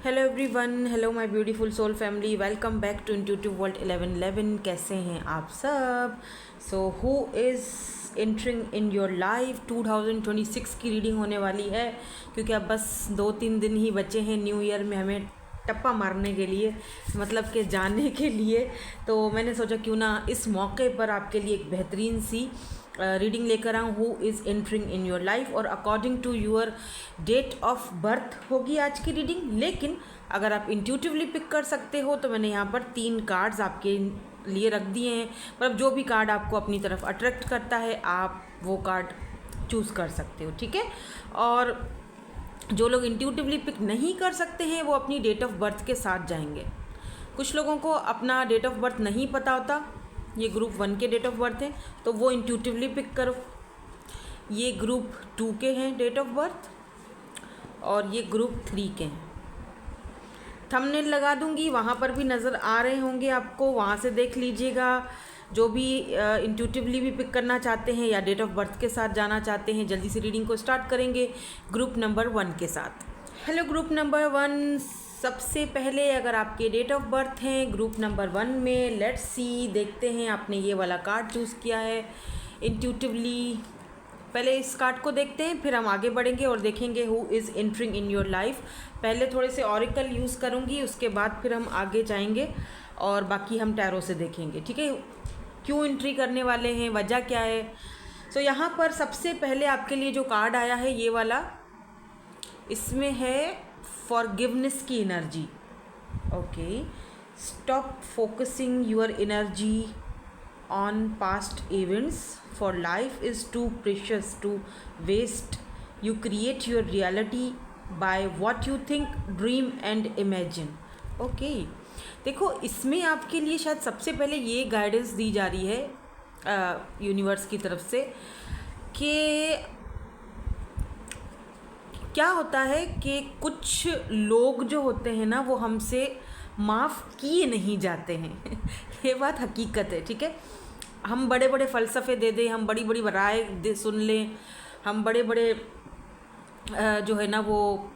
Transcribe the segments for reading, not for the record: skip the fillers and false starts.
Hello everyone, hello my beautiful soul family, welcome back to intuitive world 1111। कैसे हैं आप सब? So who is entering in your life 2026 की reading होने वाली है, क्योंकि अब बस 2-3 दिन ही बचे हैं न्यू ईयर में हमें टप्पा मारने के लिए, मतलब कि जाने के लिए। तो मैंने सोचा क्यों ना इस मौके पर आपके लिए एक बेहतरीन सी रीडिंग लेकर आऊँ, who is entering in your life, और according to your date of birth होगी आज की रीडिंग। लेकिन अगर आप इंट्यूटिवली पिक कर सकते हो तो मैंने यहाँ पर 3 कार्ड्स आपके लिए रख दिए हैं। मतलब जो भी कार्ड आपको अपनी तरफ अट्रैक्ट करता है आप वो कार्ड चूज़ कर सकते हो, ठीक है। और जो लोग इंट्यूटिवली पिक नहीं कर सकते हैं वो अपनी डेट ऑफ बर्थ के साथ जाएंगे। कुछ लोगों को अपना डेट ऑफ बर्थ नहीं पता होता, ये ग्रुप 1 के डेट ऑफ बर्थ है तो वो इंट्यूटिवली पिक करो। ये ग्रुप 2 के हैं डेट ऑफ बर्थ और ये ग्रुप 3 के हैं। थंबनेल लगा दूंगी, वहाँ पर भी नज़र आ रहे होंगे आपको, वहाँ से देख लीजिएगा। जो भी इंट्यूटिवली भी पिक करना चाहते हैं या डेट ऑफ बर्थ के साथ जाना चाहते हैं, जल्दी से रीडिंग को स्टार्ट करेंगे ग्रुप नंबर 1 के साथ। हेलो ग्रुप नंबर 1, सबसे पहले अगर आपके डेट ऑफ बर्थ हैं ग्रुप नंबर 1 में, लेट्स सी, देखते हैं आपने ये वाला कार्ड चूज़ किया है इंट्यूटिवली। पहले इस कार्ड को देखते हैं, फिर हम आगे बढ़ेंगे और देखेंगे who is entering in your life. पहले थोड़े से ऑरिकल यूज़ करूँगी, उसके बाद फिर हम आगे जाएंगे और बाकी हम टैरो से देखेंगे, ठीक है। क्यों एंट्री करने वाले हैं, वजह क्या है। सो यहाँ पर सबसे पहले आपके लिए जो कार्ड आया है ये वाला, इसमें है फॉरगिवनेस की energy. Okay, stop focusing your energy on past events, for life is too precious to waste. You create your reality by what you think, dream and imagine. Okay, देखो इसमें आपके लिए शायद सबसे पहले ये गाइडेंस दी जा रही है यूनिवर्स की तरफ से कि क्या होता है कि कुछ लोग जो होते हैं ना वो हमसे माफ़ किए नहीं जाते हैं ये बात हकीकत है, ठीक है। हम बड़े बड़े फ़लसफ़े दे दें, हम बड़ी बड़ी राय दे सुन लें, हम बड़े बड़े जो है ना वो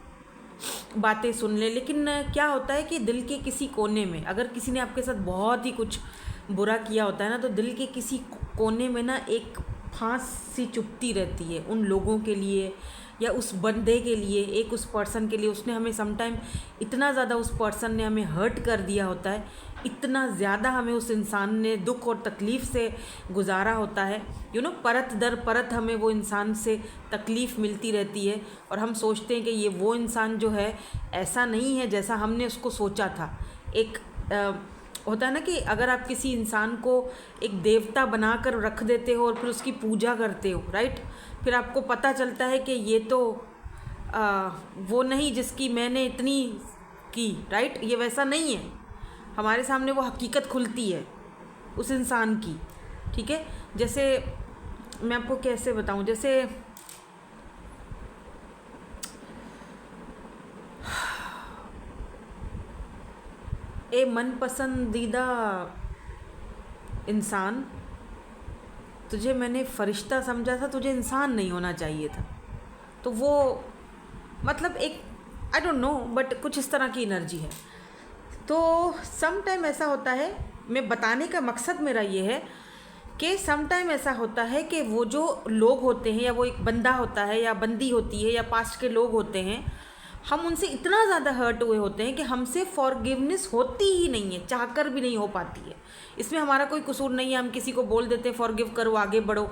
बातें सुन लें, लेकिन क्या होता है कि दिल के किसी कोने में अगर किसी ने आपके साथ बहुत ही कुछ बुरा किया होता है ना, तो दिल के किसी कोने में ना एक फांस सी चुभती रहती है उन लोगों के लिए या उस बंदे के लिए, एक उस पर्सन के लिए। उसने हमें समटाइम इतना ज़्यादा, उस पर्सन ने हमें हर्ट कर दिया होता है, इतना ज़्यादा हमें उस इंसान ने दुख और तकलीफ़ से गुजारा होता है, परत दर परत हमें वो इंसान से तकलीफ़ मिलती रहती है और हम सोचते हैं कि ये वो इंसान जो है ऐसा नहीं है जैसा हमने उसको सोचा था। एक होता है ना कि अगर आप किसी इंसान को एक देवता बना कर रख देते हो और फिर उसकी पूजा करते हो, राइट, फिर आपको पता चलता है कि ये तो वो नहीं जिसकी मैंने इतनी की, राइट, ये वैसा नहीं है। हमारे सामने वो हकीकत खुलती है उस इंसान की, ठीक है। जैसे मैं आपको कैसे बताऊं, जैसे ए मन पसंदीदा इंसान, तुझे मैंने फरिश्ता समझा था, तुझे इंसान नहीं होना चाहिए था, तो वो मतलब एक आई डोंट नो बट कुछ इस तरह की एनर्जी है। तो सम टाइम ऐसा होता है, मैं बताने का मकसद मेरा ये है कि सम टाइम ऐसा होता है कि वो जो लोग होते हैं या वो एक बंदा होता है या बंदी होती है या पास्ट के लोग होते हैं, हम उनसे इतना ज़्यादा हर्ट हुए होते हैं कि हमसे फॉरगिवनेस होती ही नहीं है, चाहकर भी नहीं हो पाती है। इसमें हमारा कोई कसूर नहीं है, हम किसी को बोल देते हैं फॉरगिव करो, आगे बढ़ो।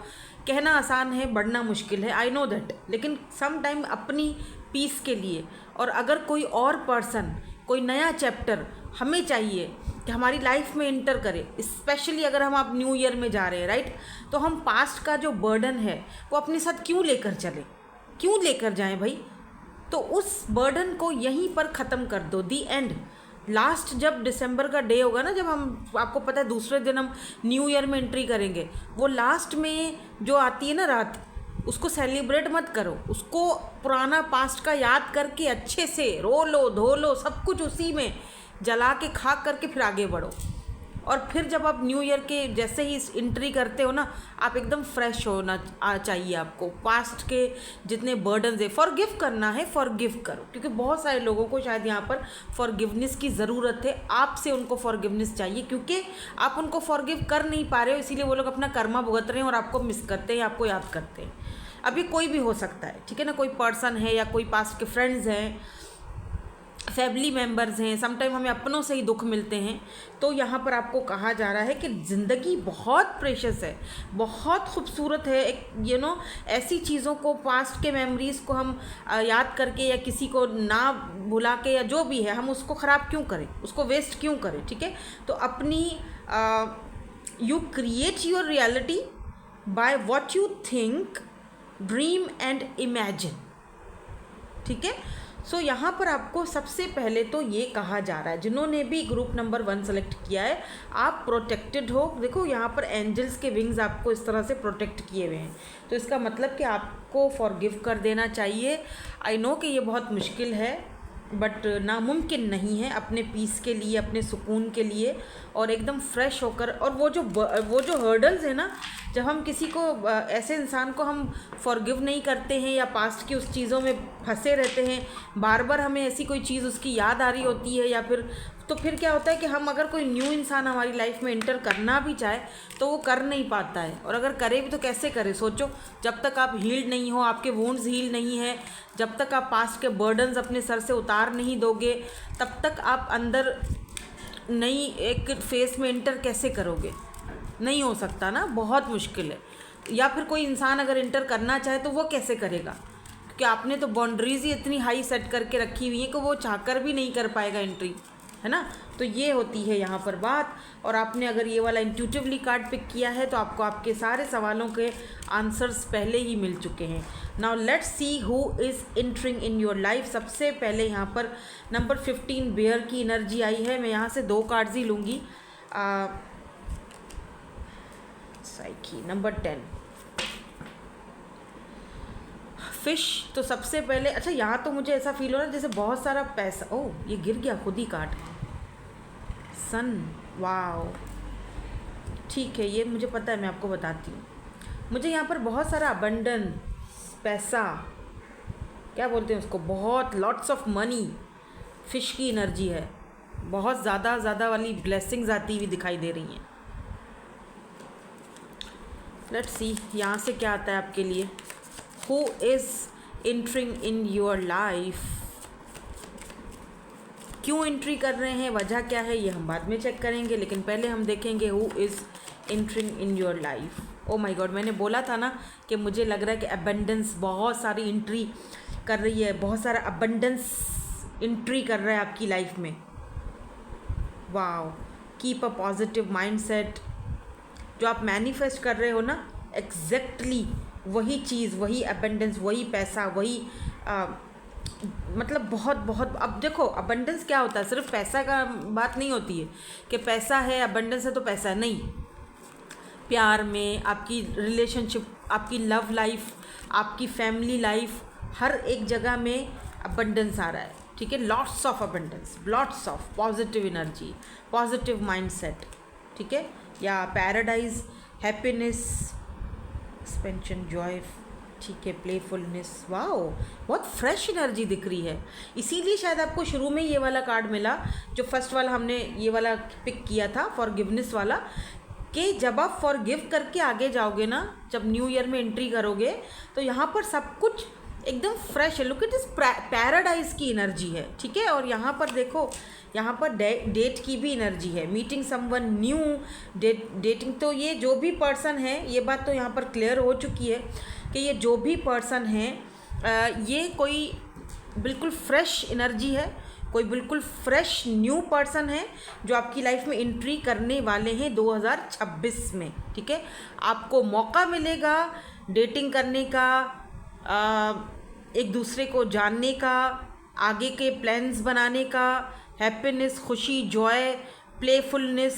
कहना आसान है, बढ़ना मुश्किल है, आई नो दैट, लेकिन सम टाइम अपनी पीस के लिए और अगर कोई और पर्सन, कोई नया चैप्टर हमें चाहिए कि हमारी लाइफ में इंटर करे, स्पेशली अगर हम आप न्यू ईयर में जा रहे हैं, राइट, तो हम पास्ट का जो बर्डन है वो अपने साथ क्यों लेकर चलें, क्यों लेकर जाएं भाई। तो उस बर्डन को यहीं पर ख़त्म कर दो, दी एंड। लास्ट जब दिसंबर का डे होगा ना, जब हम, आपको पता है दूसरे दिन हम न्यू ईयर में एंट्री करेंगे, वो लास्ट में जो आती है ना रात, उसको सेलिब्रेट मत करो, उसको पुराना पास्ट का याद करके अच्छे से रो लो, धो लो, सब कुछ उसी में जला के खाक करके फिर आगे बढ़ो। और फिर जब आप न्यू ईयर के जैसे ही एंट्री करते हो ना, आप एकदम फ्रेश होना चाहिए। आपको पास्ट के जितने बर्डन्स है फॉरगिव करना है, फॉरगिव करो, क्योंकि बहुत सारे लोगों को शायद यहाँ पर फॉरगिवनेस की ज़रूरत है। आपसे उनको फॉरगिवनेस चाहिए, क्योंकि आप उनको फॉरगिव कर नहीं पा रहे हो, इसीलिए वो लोग अपना कर्मा भुगत रहे हैं और आपको मिस करते हैं, आपको याद करते हैं। अभी कोई भी हो सकता है, ठीक है ना, कोई पर्सन है या कोई पास्ट के फ्रेंड्स हैं, फैमिली मेम्बर्स हैं, समटाइम हमें अपनों से ही दुख मिलते हैं। तो यहाँ पर आपको कहा जा रहा है कि ज़िंदगी बहुत प्रेशियस है, बहुत खूबसूरत है। एक ऐसी चीज़ों को, पास्ट के मेमोरीज़ को हम याद करके या किसी को ना भुला के या जो भी है, हम उसको ख़राब क्यों करें, उसको वेस्ट क्यों करें, ठीक है। तो अपनी you create your reality by what you think, dream and imagine, ठीक है। सो यहाँ पर आपको सबसे पहले तो ये कहा जा रहा है, जिन्होंने भी ग्रुप नंबर 1 सेलेक्ट किया है, आप प्रोटेक्टेड हो। देखो यहाँ पर एंजल्स के विंग्स आपको इस तरह से प्रोटेक्ट किए हुए हैं, तो इसका मतलब कि आपको फॉरगिव कर देना चाहिए। आई नो कि ये बहुत मुश्किल है, बट नामुमकिन नहीं है, अपने पीस के लिए, अपने सुकून के लिए, और एकदम फ्रेश होकर। और वो जो हर्डल्स है ना, जब हम किसी को ऐसे इंसान को हम फॉरगिव नहीं करते हैं या पास्ट की उस चीज़ों में फंसे रहते हैं, बार बार हमें ऐसी कोई चीज़ उसकी याद आ रही होती है, या फिर क्या होता है कि हम अगर कोई न्यू इंसान हमारी लाइफ में इंटर करना भी चाहे तो वो कर नहीं पाता है, और अगर करे भी तो कैसे करे। सोचो, जब तक आप हील्ड नहीं हो, आपके वुंड्स हील नहीं है, जब तक आप पास्ट के बर्डन्स अपने सर से उतार नहीं दोगे, तब तक आप अंदर नई एक फेस में इंटर कैसे करोगे, नहीं हो सकता ना, बहुत मुश्किल है। या फिर कोई इंसान अगर इंटर करना चाहे तो वो कैसे करेगा, क्योंकि आपने तो बाउंड्रीज ही इतनी हाई सेट करके रखी हुई है कि वो चाहकर भी नहीं कर पाएगा एंट्री, है ना। तो ये होती है यहाँ पर बात। और आपने अगर ये वाला इंट्यूटिवली कार्ड पिक किया है तो आपको आपके सारे सवालों के आंसर्स पहले ही मिल चुके हैं। Now let's see who is entering in your life. सबसे पहले यहाँ पर नंबर 15 बेयर की एनर्जी आई है। मैं यहाँ से 2 कार्ड्स ही लूँगी। Psyche number 10 fish. तो सबसे पहले अच्छा, यहाँ तो मुझे ऐसा फील हो रहा है जैसे बहुत सारा पैसा। ओह, ये गिर गया खुद ही कार्ड, सन। वाओ, ठीक है, ये मुझे पता है, मैं आपको बताती हूँ। मुझे यहाँ पर बहुत सारा अबंडेंस, पैसा, क्या बोलते हैं उसको, बहुत लॉट्स ऑफ मनी, फिश की एनर्जी है। बहुत ज़्यादा वाली ब्लेसिंग्स आती हुई दिखाई दे रही हैं। लेट्स सी यहाँ से क्या आता है आपके लिए। Who is entering in your life, क्यों एंट्री कर रहे हैं, वजह क्या है, ये हम बाद में चेक करेंगे, लेकिन पहले हम देखेंगे who is entering in your life. O my God, मैंने बोला था ना कि मुझे लग रहा है कि अबंडेंस बहुत सारी एंट्री कर रही है, बहुत सारा अबंडेंस एंट्री कर रहा है आपकी लाइफ में। Wow, keep a positive mindset. जो आप मैनिफेस्ट कर रहे हो ना, एग्जैक्टली वही चीज़, वही अबंडेंस, वही पैसा, वही मतलब बहुत। अब देखो, अबंडेंस क्या होता है, सिर्फ पैसा का बात नहीं होती है कि पैसा है, अबंडेंस है तो पैसा है, नहीं। प्यार में, आपकी रिलेशनशिप, आपकी लव लाइफ, आपकी फैमिली लाइफ, हर एक जगह में अबंडेंस आ रहा है, ठीक है। Lots of abundance, lots of positive energy, positive mindset, ठीक है। या पैराडाइज, हैप्पीनेस, एक्सपेंशन, जॉय, ठीक है, प्लेफुलनेस। वाओ, बहुत फ्रेश एनर्जी दिख रही है। इसीलिए शायद आपको शुरू में ये वाला कार्ड मिला, जो फर्स्ट वाला हमने ये वाला पिक किया था, फॉरगिवनेस वाला, कि जब आप फॉरगिव करके आगे जाओगे ना, जब न्यू ईयर में एंट्री करोगे, तो यहाँ पर सब कुछ एकदम फ्रेश है। लुक इट इज़ पैराडाइज की एनर्जी है, ठीक है। और यहाँ पर देखो, यहाँ पर डेट की भी एनर्जी है, मीटिंग समवन न्यू, डेटिंग। तो ये जो भी पर्सन है, ये बात तो यहाँ पर क्लियर हो चुकी है कि ये जो भी पर्सन है, ये कोई बिल्कुल फ्रेश एनर्जी है, कोई बिल्कुल फ्रेश न्यू पर्सन है जो आपकी लाइफ में एंट्री करने वाले हैं 2026 में, ठीक है। आपको मौका मिलेगा डेटिंग करने का, एक दूसरे को जानने का, आगे के प्लान्स बनाने का, हैप्पीनेस, खुशी, जॉय, प्लेफुलनेस,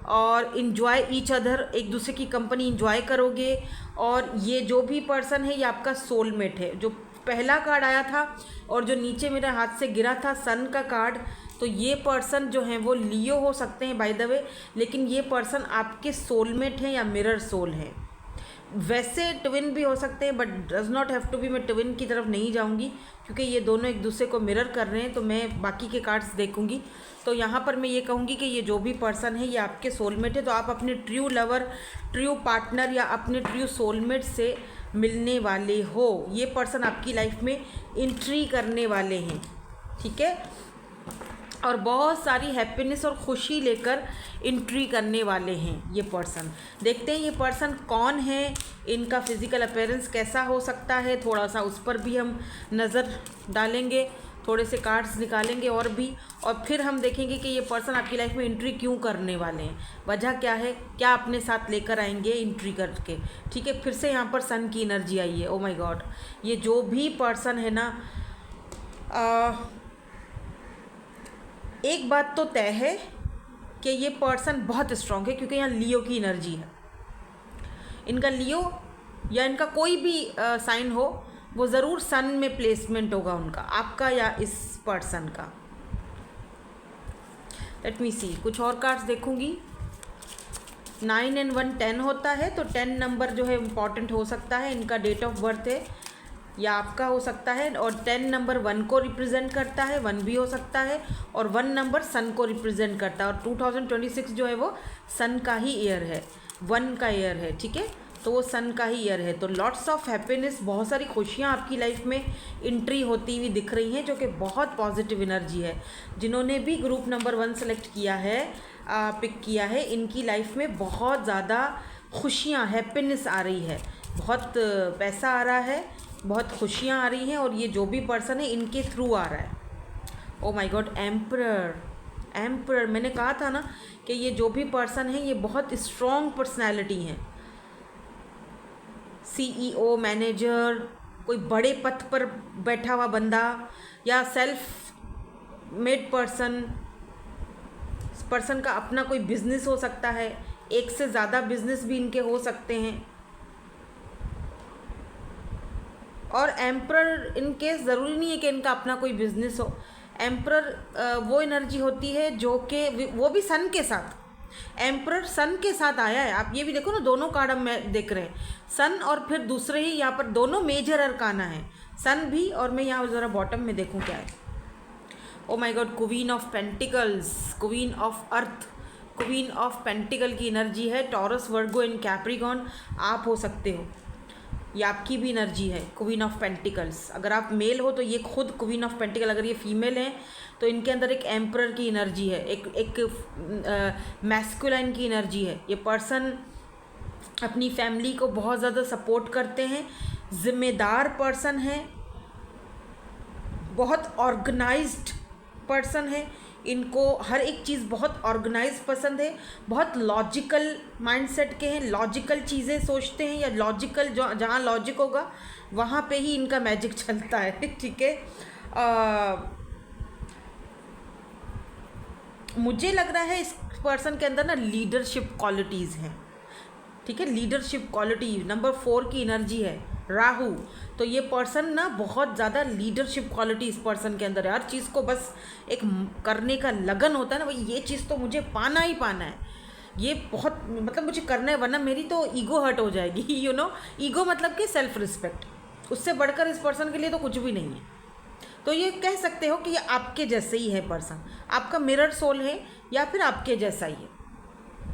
और इन्जॉय ईच अदर, एक दूसरे की कंपनी इन्जॉय करोगे। और ये जो भी पर्सन है, ये आपका सोलमेट है। जो पहला कार्ड आया था और जो नीचे मेरे हाथ से गिरा था, सन का कार्ड, तो ये पर्सन जो हैं वो लियो हो सकते हैं बाय द वे, लेकिन ये पर्सन आपके सोलमेट हैं या मिरर सोल हैं। वैसे ट्विन भी हो सकते हैं, but does not have to be. मैं ट्विन की तरफ नहीं जाऊंगी क्योंकि ये दोनों एक दूसरे को मिरर कर रहे हैं, तो मैं बाकी के कार्ड्स देखूंगी। तो यहाँ पर मैं ये कहूँगी कि ये जो भी पर्सन है ये आपके सोलमेट है। तो आप अपने ट्रू लवर, ट्रू पार्टनर या अपने ट्रू सोलमेट से मिलने वाले हो। ये पर्सन आपकी लाइफ में एंट्री करने वाले हैं, ठीक है, और बहुत सारी हैप्पीनेस और खुशी लेकर एंट्री करने वाले हैं ये पर्सन। देखते हैं ये पर्सन कौन है, इनका फिज़िकल अपीयरेंस कैसा हो सकता है, थोड़ा सा उस पर भी हम नज़र डालेंगे, थोड़े से कार्ड्स निकालेंगे और भी, और फिर हम देखेंगे कि ये पर्सन आपकी लाइफ में एंट्री क्यों करने वाले हैं, वजह क्या है, क्या अपने साथ लेकर आएंगे एंट्री करके, ठीक है। फिर से यहाँ पर सन की एनर्जी आई है। ओ माय गॉड, ये जो भी पर्सन है ना, एक बात तो तय है कि ये पर्सन बहुत स्ट्रॉन्ग है, क्योंकि यहाँ लियो की एनर्जी है। इनका लियो या इनका कोई भी साइन हो, वो ज़रूर सन में प्लेसमेंट होगा उनका, आपका या इस पर्सन का। लेट मी सी, कुछ और कार्ड्स देखूंगी। 9 और 1 10 होता है, तो 10 नंबर जो है इम्पॉर्टेंट हो सकता है, इनका डेट ऑफ बर्थ है या आपका हो सकता है, और 10 नंबर 1 को रिप्रेजेंट करता है, 1 भी हो सकता है, और 1 नंबर सन को रिप्रेजेंट करता है, और 2026 जो है वो सन का ही ईयर है, 1 का ईयर है, ठीक है, तो वो सन का ही ईयर है। तो लॉट्स ऑफ हैप्पीनेस, बहुत सारी खुशियाँ आपकी लाइफ में एंट्री होती हुई दिख रही हैं, जो कि बहुत पॉजिटिव एनर्जी है। जिन्होंने भी ग्रुप नंबर 1 सेलेक्ट किया है, पिक किया है, इनकी लाइफ में बहुत ज़्यादा खुशियाँ, हैप्पीनेस आ रही है, बहुत पैसा आ रहा है, बहुत खुशियाँ आ रही हैं, और ये जो भी पर्सन है इनके थ्रू आ रहा है। ओ माय गॉड, एम्परर, एम्परर, मैंने कहा था ना कि ये जो भी पर्सन है ये बहुत स्ट्रॉन्ग पर्सनैलिटी हैं। CEO, मैनेजर, कोई बड़े पद पर बैठा हुआ बंदा, या सेल्फ मेड पर्सन, पर्सन का अपना कोई बिजनेस हो सकता है, एक से ज़्यादा बिजनेस भी इनके हो सकते हैं। और एम्परर इन केस ज़रूरी नहीं है कि इनका अपना कोई बिजनेस हो। एम्परर वो एनर्जी होती है जो कि वो भी सन के साथ, एम्परर सन के साथ आया है। आप ये भी देखो ना, दोनों कार्ड हम देख रहे हैं, सन और फिर दूसरे ही यहाँ पर दोनों मेजर अरकाना है, सन भी, और मैं यहाँ ज़रा बॉटम में देखूँ क्या है। ओ my God, queen of pentacles, queen of earth, queen of pentacle की एनर्जी है। टॉरस, वर्गो एंड कैप्रिकॉर्न आप हो सकते हो, ये आपकी भी एनर्जी है, क्वीन ऑफ पेंटिकल्स। अगर आप मेल हो तो ये खुद क्वीन ऑफ पेंटिकल, अगर ये फीमेल हैं तो इनके अंदर एक एम्परर की एनर्जी है, एक मैस्कुलाइन की एनर्जी है। ये पर्सन अपनी फैमिली को बहुत ज़्यादा सपोर्ट करते हैं, जिम्मेदार पर्सन है, बहुत ऑर्गेनाइज्ड पर्सन है, इनको हर एक चीज़ बहुत ऑर्गेनाइज पसंद है, बहुत लॉजिकल माइंडसेट के हैं, लॉजिकल चीज़ें सोचते हैं, या लॉजिकल जो जहाँ लॉजिक होगा वहाँ पे ही इनका मैजिक चलता है, ठीक है। मुझे लग रहा है इस पर्सन के अंदर ना लीडरशिप क्वालिटीज़ हैं, ठीक है, लीडरशिप क्वालिटी। नंबर 4 की एनर्जी है, राहु, तो ये पर्सन ना बहुत ज़्यादा लीडरशिप क्वालिटी इस पर्सन के अंदर है। हर चीज़ को बस एक करने का लगन होता है ना, भाई ये चीज़ तो मुझे पाना ही पाना है, ये बहुत मतलब मुझे करना है, वरना मेरी तो ईगो हर्ट हो जाएगी, यू नो। ईगो मतलब कि सेल्फ रिस्पेक्ट, उससे बढ़कर इस पर्सन के लिए तो कुछ भी नहीं है। तो ये कह सकते हो कि ये आपके जैसे ही है पर्सन, आपका मिरर सोल है या फिर आपके जैसा ही है।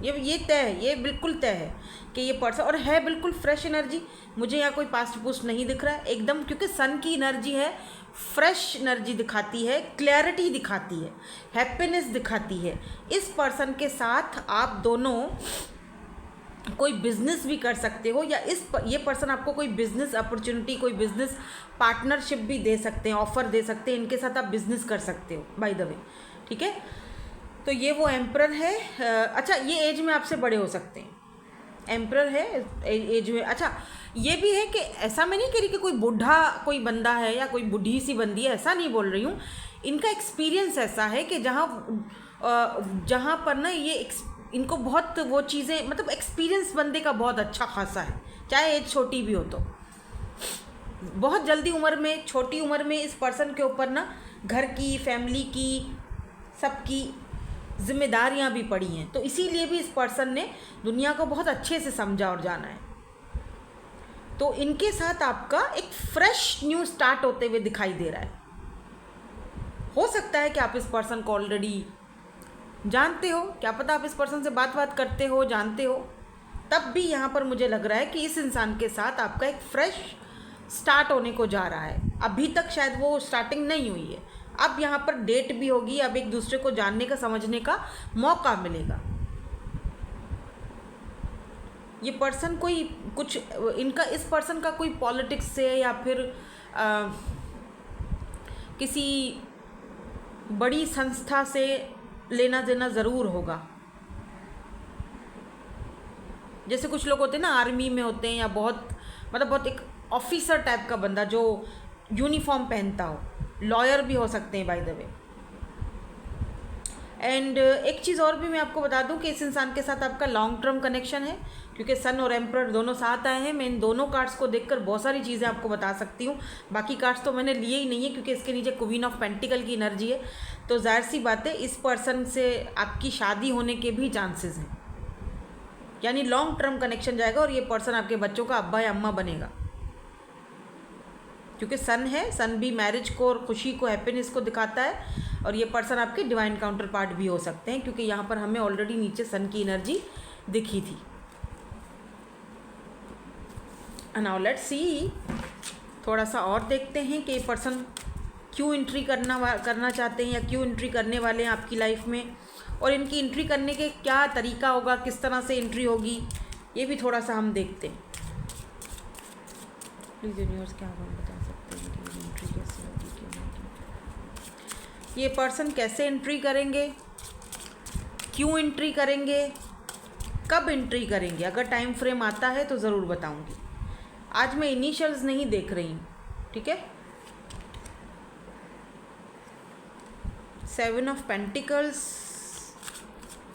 ये तय है, ये बिल्कुल तय है कि ये पर्सन, और है बिल्कुल फ्रेश एनर्जी। मुझे यहाँ कोई पास्ट पुस्ट नहीं दिख रहा है एकदम, क्योंकि सन की एनर्जी है, फ्रेश एनर्जी दिखाती है, क्लैरिटी दिखाती है, हैप्पीनेस दिखाती है। इस पर्सन के साथ आप दोनों कोई बिजनेस भी कर सकते हो, या ये पर्सन आपको कोई बिजनेस अपॉर्चुनिटी, कोई बिजनेस पार्टनरशिप भी दे सकते हैं, ऑफर दे सकते हैं, इनके साथ आप बिजनेस कर सकते हो बाय द वे, ठीक है। तो ये वो एम्परर है। अच्छा, ये एज में आपसे बड़े हो सकते हैं, एम्परर है एज में। अच्छा, ये भी है कि ऐसा मैं नहीं कह रही कि कोई बूढ़ा कोई बंदा है या कोई बूढ़ी सी बंदी है, ऐसा नहीं बोल रही हूँ। इनका एक्सपीरियंस ऐसा है कि जहाँ पर ना ये इनको बहुत वो चीज़ें, मतलब एक्सपीरियंस बंदे का बहुत अच्छा खासा है, चाहे एज छोटी भी हो। तो बहुत जल्दी उम्र में, छोटी उम्र में इस पर्सन के ऊपर ना घर की, फैमिली की, सबकी जिम्मेदारियां भी पड़ी हैं, तो इसीलिए भी इस पर्सन ने दुनिया को बहुत अच्छे से समझा और जाना है। तो इनके साथ आपका एक फ्रेश न्यू स्टार्ट होते हुए दिखाई दे रहा है। हो सकता है कि आप इस पर्सन को ऑलरेडी जानते हो, क्या पता आप इस पर्सन से बात करते हो, जानते हो, तब भी यहाँ पर मुझे लग रहा है कि इस इंसान के साथ आपका एक फ्रेश स्टार्ट होने को जा रहा है। अभी तक शायद वो स्टार्टिंग नहीं हुई है, अब यहाँ पर डेट भी होगी, अब एक दूसरे को जानने का, समझने का मौका मिलेगा। ये पर्सन कोई कुछ इनका इस पर्सन का कोई पॉलिटिक्स से या फिर किसी बड़ी संस्था से लेना देना ज़रूर होगा। जैसे कुछ लोग होते हैं ना, आर्मी में होते हैं, या बहुत एक ऑफिसर टाइप का बंदा जो यूनिफॉर्म पहनता हो, लॉयर भी हो सकते हैं बाय द वे। एंड एक चीज़ और भी मैं आपको बता दूं कि इस इंसान के साथ आपका लॉन्ग टर्म कनेक्शन है, क्योंकि सन और एम्परर दोनों साथ आए हैं। मैं इन दोनों कार्ड्स को देखकर बहुत सारी चीज़ें आपको बता सकती हूँ। बाकी कार्ड्स तो मैंने लिए ही नहीं है, क्योंकि इसके नीचे क्वीन ऑफ पेंटिकल की एनर्जी है, तो जाहिर सी बात है इस पर्सन से आपकी शादी होने के भी चांसेस हैं, यानी लॉन्ग टर्म कनेक्शन जाएगा और ये पर्सन आपके बच्चों का अब्बा या अम्मा बनेगा। क्योंकि सन है, सन भी मैरिज को और खुशी को, हैप्पीनेस को दिखाता है, और ये पर्सन आपके डिवाइन काउंटर पार्ट भी हो सकते हैं, क्योंकि यहाँ पर हमें ऑलरेडी नीचे सन की एनर्जी दिखी थी। नाउ लेट्स सी, थोड़ा सा और देखते हैं कि ये पर्सन क्यों एंट्री करना चाहते हैं, या क्यों एंट्री करने वाले हैं आपकी लाइफ में, और इनकी एंट्री करने के क्या तरीका होगा, किस तरह से एंट्री होगी, ये भी थोड़ा सा हम देखते हैं। प्लीज़ यूनिवर्स क्या हम बता सकते हैं कि एंट्री कैसे होगी, क्यों होगी, ये पर्सन कैसे एंट्री करेंगे, क्यों एंट्री करेंगे, कब एंट्री करेंगे। अगर टाइम फ्रेम आता है तो ज़रूर बताऊंगी। आज मैं इनिशियल्स नहीं देख रही हूँ, ठीक है। 7 of pentacles,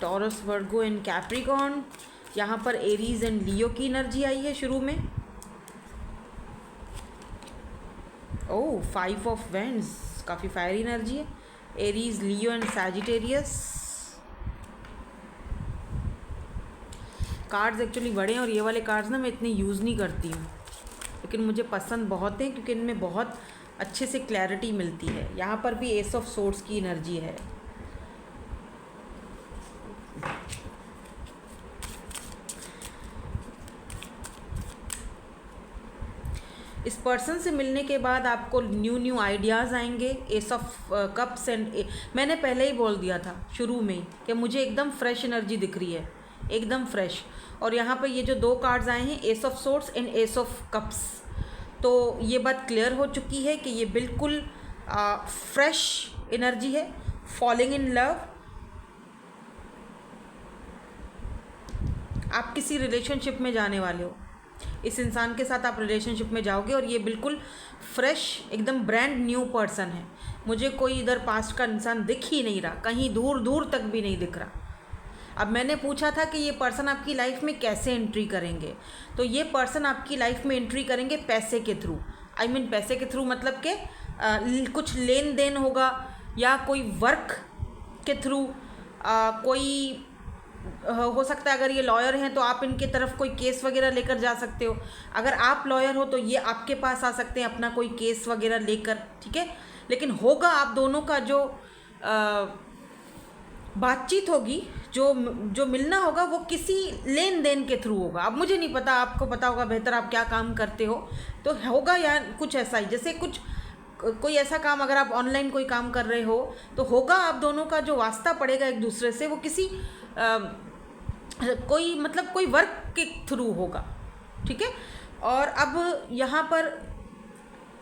taurus, Virgo and Capricorn, यहाँ पर एरीज एंड लियो की एनर्जी आई है शुरू में। ओह, 5 ऑफ वेंड्स, काफ़ी फायरी एनर्जी है। Aries, Leo and Sagittarius. Cards actually बड़े हैं, और ये वाले कार्ड्स ना मैं इतने यूज़ नहीं करती हूँ, लेकिन मुझे पसंद बहुत है क्योंकि इनमें बहुत अच्छे से क्लैरिटी मिलती है। यहाँ पर भी एस ऑफ सोर्ड्स की एनर्जी है। इस पर्सन से मिलने के बाद आपको न्यू आइडियाज़ आएंगे। एस ऑफ कप्स एंड, मैंने पहले ही बोल दिया था शुरू में कि मुझे एकदम फ्रेश एनर्जी दिख रही है, एकदम फ्रेश। और यहाँ पर ये जो 2 कार्ड्स आए हैं, S of swords and S of cups, तो ये बात क्लियर हो चुकी है कि ये बिल्कुल फ्रेश एनर्जी है। फॉलिंग इन लव, आप किसी रिलेशनशिप में जाने वाले हो, इस इंसान के साथ आप रिलेशनशिप में जाओगे, और ये बिल्कुल फ्रेश, एकदम ब्रांड न्यू पर्सन है। मुझे कोई इधर पास्ट का इंसान दिख ही नहीं रहा, कहीं दूर दूर तक भी नहीं दिख रहा। अब मैंने पूछा था कि ये पर्सन आपकी लाइफ में कैसे एंट्री करेंगे, तो ये पर्सन आपकी लाइफ में एंट्री करेंगे पैसे के थ्रू। आई मीन पैसे के थ्रू मतलब कि कुछ लेन देन होगा, या कोई वर्क के थ्रू, कोई हो सकता है। अगर ये लॉयर हैं तो आप इनके तरफ कोई केस वगैरह लेकर जा सकते हो। अगर आप लॉयर हो तो ये आपके पास आ सकते हैं अपना कोई केस वगैरह लेकर, ठीक है। लेकिन होगा आप दोनों का जो बातचीत होगी, जो मिलना होगा, वो किसी लेन देन के थ्रू होगा। अब मुझे नहीं पता, आपको पता होगा बेहतर, आप क्या काम करते हो, तो होगा या कुछ ऐसा ही, जैसे कोई ऐसा काम, अगर आप ऑनलाइन कोई काम कर रहे हो तो होगा आप दोनों का जो वास्ता पड़ेगा एक दूसरे से, वो किसी कोई वर्क के थ्रू होगा, ठीक है। और अब यहाँ पर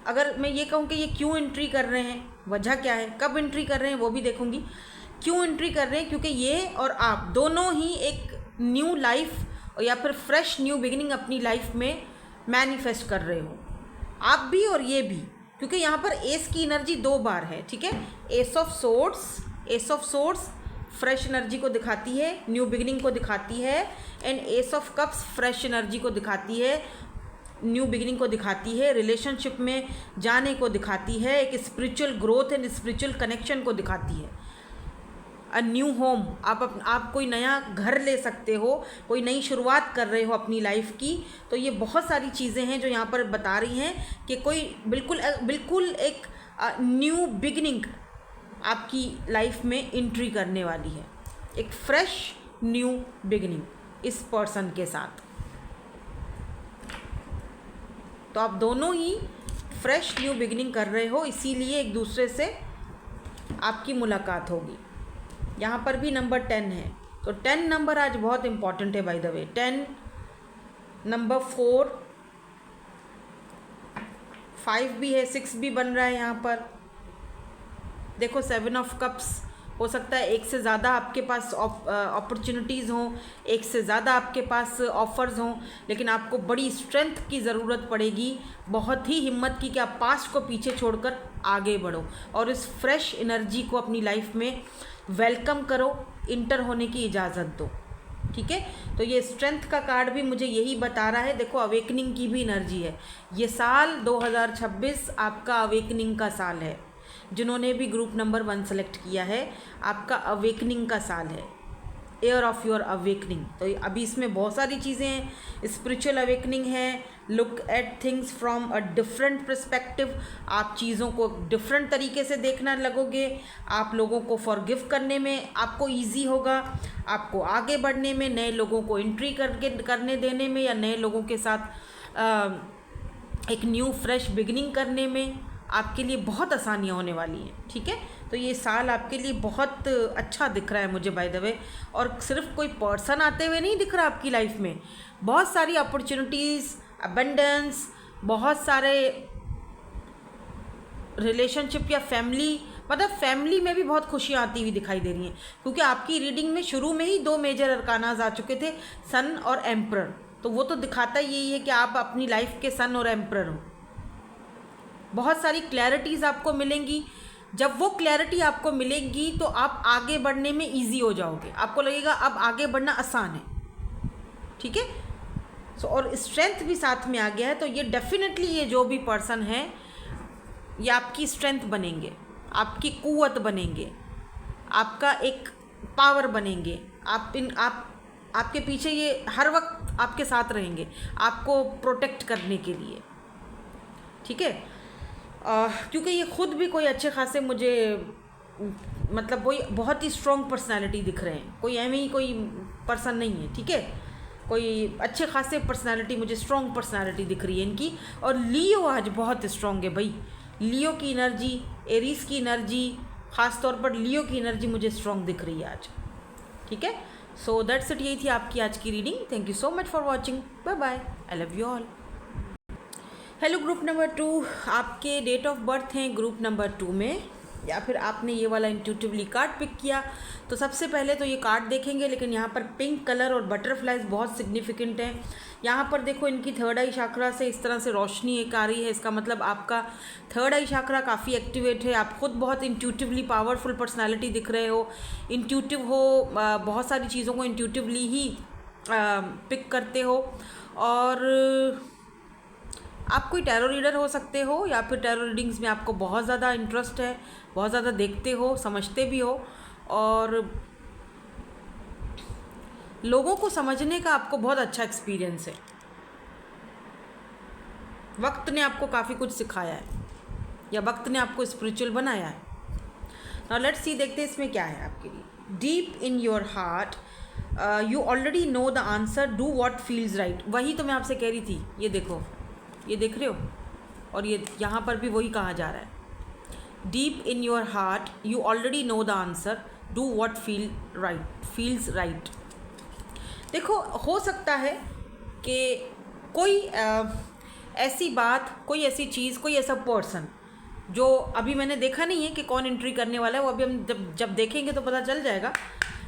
अगर मैं ये कहूँ कि ये क्यों एंट्री कर रहे हैं, वजह क्या है, कब एंट्री कर रहे हैं वो भी देखूँगी। क्यों एंट्री कर रहे हैं, क्योंकि ये और आप दोनों ही एक न्यू लाइफ या फिर फ्रेश न्यू बिगिनिंग अपनी लाइफ में मैनिफेस्ट कर रहे हो, आप भी और ये भी, क्योंकि यहाँ पर एस की एनर्जी 2 बार है, ठीक है। S of swords fresh energy को दिखाती है, न्यू बिगिनिंग को दिखाती है, and S of cups fresh energy को दिखाती है, न्यू बिगिनिंग को दिखाती है, रिलेशनशिप में जाने को दिखाती है, एक spiritual growth and spiritual connection को दिखाती है। न्यू होम, आप कोई नया घर ले सकते हो, कोई नई शुरुआत कर रहे हो अपनी लाइफ की। तो ये बहुत सारी चीज़ें हैं जो यहाँ पर बता रही हैं कि कोई बिल्कुल एक न्यू बिगिनिंग आपकी लाइफ में एंट्री करने वाली है, एक फ्रेश न्यू बिगिनिंग इस पर्सन के साथ। तो आप दोनों ही फ्रेश न्यू बिगिनिंग कर रहे हो, इसीलिए एक दूसरे से आपकी मुलाकात होगी। यहाँ पर भी नंबर 10 है, तो 10 नंबर आज बहुत इम्पॉर्टेंट है बाय द वे। 10 नंबर 4, 5 भी है, 6 भी बन रहा है यहाँ पर। देखो 7 ऑफ कप्स, हो सकता है एक से ज़्यादा आपके पास अपॉर्चुनिटीज़ हों, एक से ज़्यादा आपके पास ऑफ़र्स हों, लेकिन आपको बड़ी स्ट्रेंथ की ज़रूरत पड़ेगी, बहुत ही हिम्मत की, कि आप पास्ट को पीछे छोड़कर आगे बढ़ो और इस फ्रेश एनर्जी को अपनी लाइफ में वेलकम करो, इंटर होने की इजाज़त दो। ठीक है, तो ये स्ट्रेंथ का कार्ड भी मुझे यही बता रहा है। देखो अवेकनिंग की भी एनर्जी है। ये साल 2026 आपका अवेकनिंग का साल है। जिन्होंने भी ग्रुप नंबर 1 सेलेक्ट किया है, आपका अवेकनिंग का साल है, ईयर ऑफ योर अवेकनिंग। तो अभी इसमें बहुत सारी चीज़ें हैं। स्पिरिचुअल अवेकनिंग है, look at things from a different perspective. आप चीज़ों को डिफरेंट तरीके से देखना लगोगे। आप लोगों को फॉरगिव करने में आपको इजी होगा, आपको आगे बढ़ने में, नए लोगों को एंट्री करने देने में, या नए लोगों के साथ एक न्यू फ्रेश बिगिनिंग करने में आपके लिए बहुत आसानियाँ होने वाली हैं। ठीक है, तो ये साल आपके लिए बहुत अच्छा दिख रहा है मुझे बाय द वे। और सिर्फ कोई पर्सन आते हुए नहीं दिख रहा आपकी लाइफ में, बहुत सारी अपॉर्चुनिटीज़, अबंडेंस, बहुत सारे रिलेशनशिप या फैमिली, मतलब फैमिली में भी बहुत खुशियाँ आती हुई दिखाई दे रही हैं। क्योंकि आपकी रीडिंग में शुरू में ही 2 मेजर अरकानाज आ चुके थे, सन और एम्परर। तो वो तो दिखाता यही है कि आप अपनी लाइफ के सन और एम्परर हो। बहुत सारी क्लैरिटीज़ आपको मिलेंगी। जब वो क्लैरिटी आपको मिलेगी तो आप आगे बढ़ने में इजी हो जाओगे, आपको लगेगा अब आगे बढ़ना आसान है। ठीक है, सो और स्ट्रेंथ भी साथ में आ गया है। तो ये डेफिनेटली ये जो भी पर्सन है, ये आपकी स्ट्रेंथ बनेंगे, आपकी कुव्वत बनेंगे, आपका एक पावर बनेंगे। आपके पीछे ये हर वक्त आपके साथ रहेंगे, आपको प्रोटेक्ट करने के लिए। ठीक है, क्योंकि ये खुद भी कोई अच्छे खासे मुझे, मतलब वही बहुत ही स्ट्रॉन्ग पर्सनालिटी दिख रहे हैं। कोई एम ही कोई पर्सन नहीं है। ठीक है, कोई अच्छे खासे पर्सनालिटी, मुझे स्ट्रॉन्ग पर्सनालिटी दिख रही है इनकी। और लियो आज बहुत स्ट्रॉन्ग है भाई। लियो की एनर्जी, एरीज की एनर्जी, ख़ास तौर पर लियो की एनर्जी मुझे स्ट्रॉन्ग दिख रही है आज। ठीक है, सो दैट्स इट। यही थी आपकी आज की reading. Thank you so much for watching. Bye bye, I love you all. Hello group number 2, आपके डेट ऑफ बर्थ हैं ग्रुप नंबर 2 में, या फिर आपने ये वाला इंट्यूटिवली कार्ड पिक किया। तो सबसे पहले तो ये कार्ड देखेंगे, लेकिन यहाँ पर पिंक कलर और बटरफ्लाइज बहुत सिग्निफिकेंट हैं। यहाँ पर देखो इनकी थर्ड आई चाक्रा से इस तरह से रोशनी एक आ रही है। इसका मतलब आपका थर्ड आई चाक्रा काफ़ी एक्टिवेट है। आप खुद बहुत इंट्यूटिवली पावरफुल पर्सनैलिटी दिख रहे हो, इंट्यूटिव हो, बहुत सारी चीज़ों को इंट्यूटिवली ही पिक करते हो। और आप कोई टैरो रीडर हो सकते हो, या फिर टैरो रीडिंग्स में आपको बहुत ज़्यादा इंटरेस्ट है, बहुत ज़्यादा देखते हो, समझते भी हो, और लोगों को समझने का आपको बहुत अच्छा एक्सपीरियंस है। वक्त ने आपको काफ़ी कुछ सिखाया है, या वक्त ने आपको स्पिरिचुअल बनाया है। नाउ लेट्स सी, देखते हैं इसमें क्या है आपके लिए। Deep in your heart you already know the answer, do what feels right. वही तो मैं आपसे कह रही थी, ये देखो, ये देख रहे हो, और ये यहाँ पर भी वही कहा जा रहा है। Deep in your heart you already know the answer, do what feels right. देखो हो सकता है कि कोई ऐसी बात, कोई ऐसी चीज़, कोई ऐसा पर्सन जो अभी मैंने देखा नहीं है कि कौन एंट्री करने वाला है, वो अभी हम जब देखेंगे तो पता चल जाएगा।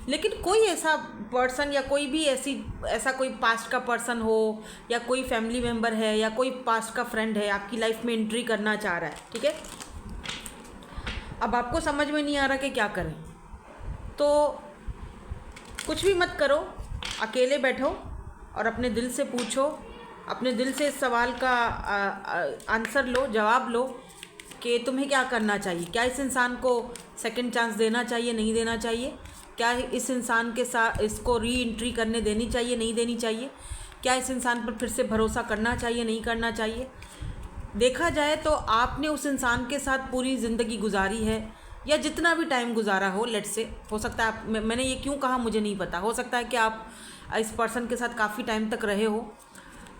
लेकिन कोई ऐसा पर्सन, या कोई भी ऐसा कोई पास्ट का पर्सन हो, या कोई फैमिली मेम्बर है, या कोई पास्ट का फ्रेंड है, आपकी लाइफ में एंट्री करना चाह रहा है। ठीक है, अब आपको समझ में नहीं आ रहा कि क्या करें, तो कुछ भी मत करो, अकेले बैठो और अपने दिल से पूछो, अपने दिल से इस सवाल का आंसर लो, जवाब लो कि तुम्हें क्या करना चाहिए। क्या इस इंसान को सेकंड चांस देना चाहिए, नहीं देना चाहिए? क्या इस इंसान के साथ इसको री एंट्री करने देनी चाहिए, नहीं देनी चाहिए? क्या इस इंसान पर फिर से भरोसा करना चाहिए, नहीं करना चाहिए? देखा जाए तो आपने उस इंसान के साथ पूरी ज़िंदगी गुजारी है, या जितना भी टाइम गुजारा हो, लेट्स से, हो सकता है आप, मैंने ये क्यों कहा मुझे नहीं पता, हो सकता है कि आप इस पर्सन के साथ काफ़ी टाइम तक रहे हो,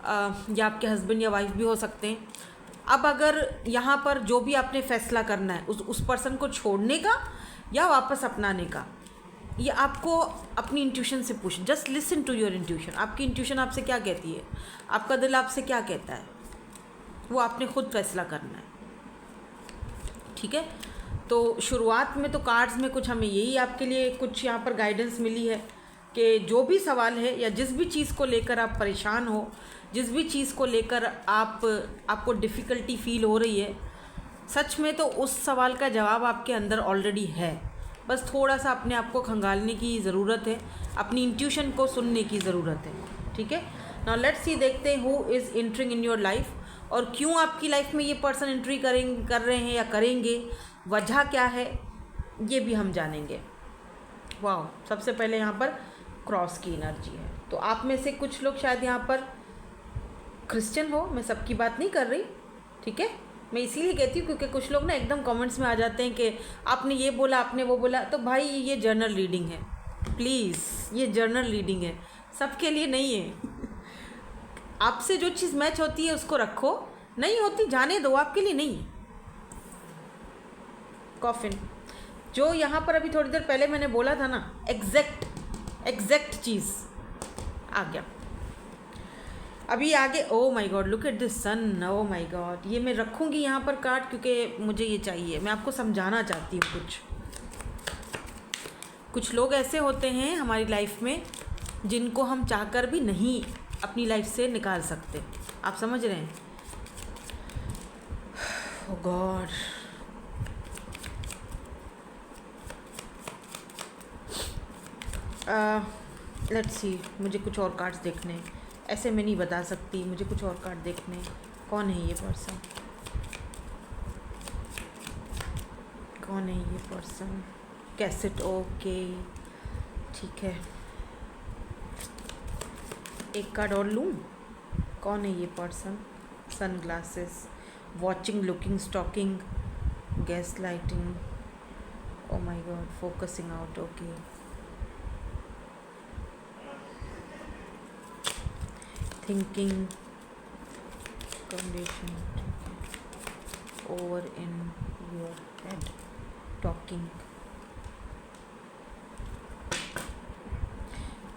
या आपके हस्बैंड या वाइफ भी हो सकते हैं। अब अगर यहाँ पर जो भी आपने फैसला करना है उस पर्सन को छोड़ने का या वापस अपनाने का, ये आपको अपनी इंट्यूशन से पूछ, just listen to your intuition. आपकी इंट्यूशन आपसे क्या कहती है, आपका दिल आपसे क्या कहता है, वो आपने खुद फैसला करना है, ठीक है। तो शुरुआत में तो कार्ड्स में कुछ हमें यही आपके लिए कुछ यहाँ पर गाइडेंस मिली है कि जो भी सवाल है या जिस भी चीज़ को लेकर आप परेशान हो, जिस भी चीज़ को लेकर आपको डिफ़िकल्टी फील हो रही है, सच में तो उस सवाल का जवाब आपके अंदर ऑलरेडी है। बस थोड़ा सा अपने आप को खंगालने की ज़रूरत है, अपनी इंट्यूशन को सुनने की ज़रूरत है, ठीक है। नाउ लेट्स सी, देखते हैं who is entering in your life, और क्यों आपकी लाइफ में ये पर्सन एंट्री कर रहे हैं या करेंगे, वजह क्या है, ये भी हम जानेंगे। वाह, सबसे पहले यहाँ पर क्रॉस की एनर्जी है। तो आप में से कुछ लोग शायद यहाँ पर क्रिश्चियन हो, मैं सबकी बात नहीं कर रही, ठीक है। मैं इसीलिए कहती हूँ क्योंकि कुछ लोग ना एकदम कमेंट्स में आ जाते हैं कि आपने ये बोला, आपने वो बोला। तो भाई ये जर्नल रीडिंग है, प्लीज़, ये जर्नल रीडिंग है, सबके लिए नहीं है। आपसे जो चीज़ मैच होती है उसको रखो, नहीं होती जाने दो, आपके लिए नहीं है। कॉफिन, जो यहाँ पर अभी थोड़ी देर पहले मैंने बोला था ना, एग्जैक्ट चीज़ आ गया अभी आगे। Oh my god, look at this sun, oh my god. ये मैं रखूँगी यहाँ पर कार्ड क्योंकि मुझे ये चाहिए, मैं आपको समझाना चाहती हूँ। कुछ लोग ऐसे होते हैं हमारी लाइफ में जिनको हम चाहकर भी नहीं अपनी लाइफ से निकाल सकते, आप समझ रहे हैं? ओ गॉड, लेट्स सी, मुझे कुछ और कार्ड्स देखने हैं, ऐसे मैं नहीं बता सकती, मुझे कुछ और कार्ड देखने हैं। कौन है ये पर्सन, कौन है ये पर्सन? कैसेट, ओके, ठीक है। एक कार्ड और लूँ, कौन है ये person? Sun glasses, watching, looking, stalking, gas lighting, oh my god, focusing out, okay. Thinking, condition, over in your head, talking,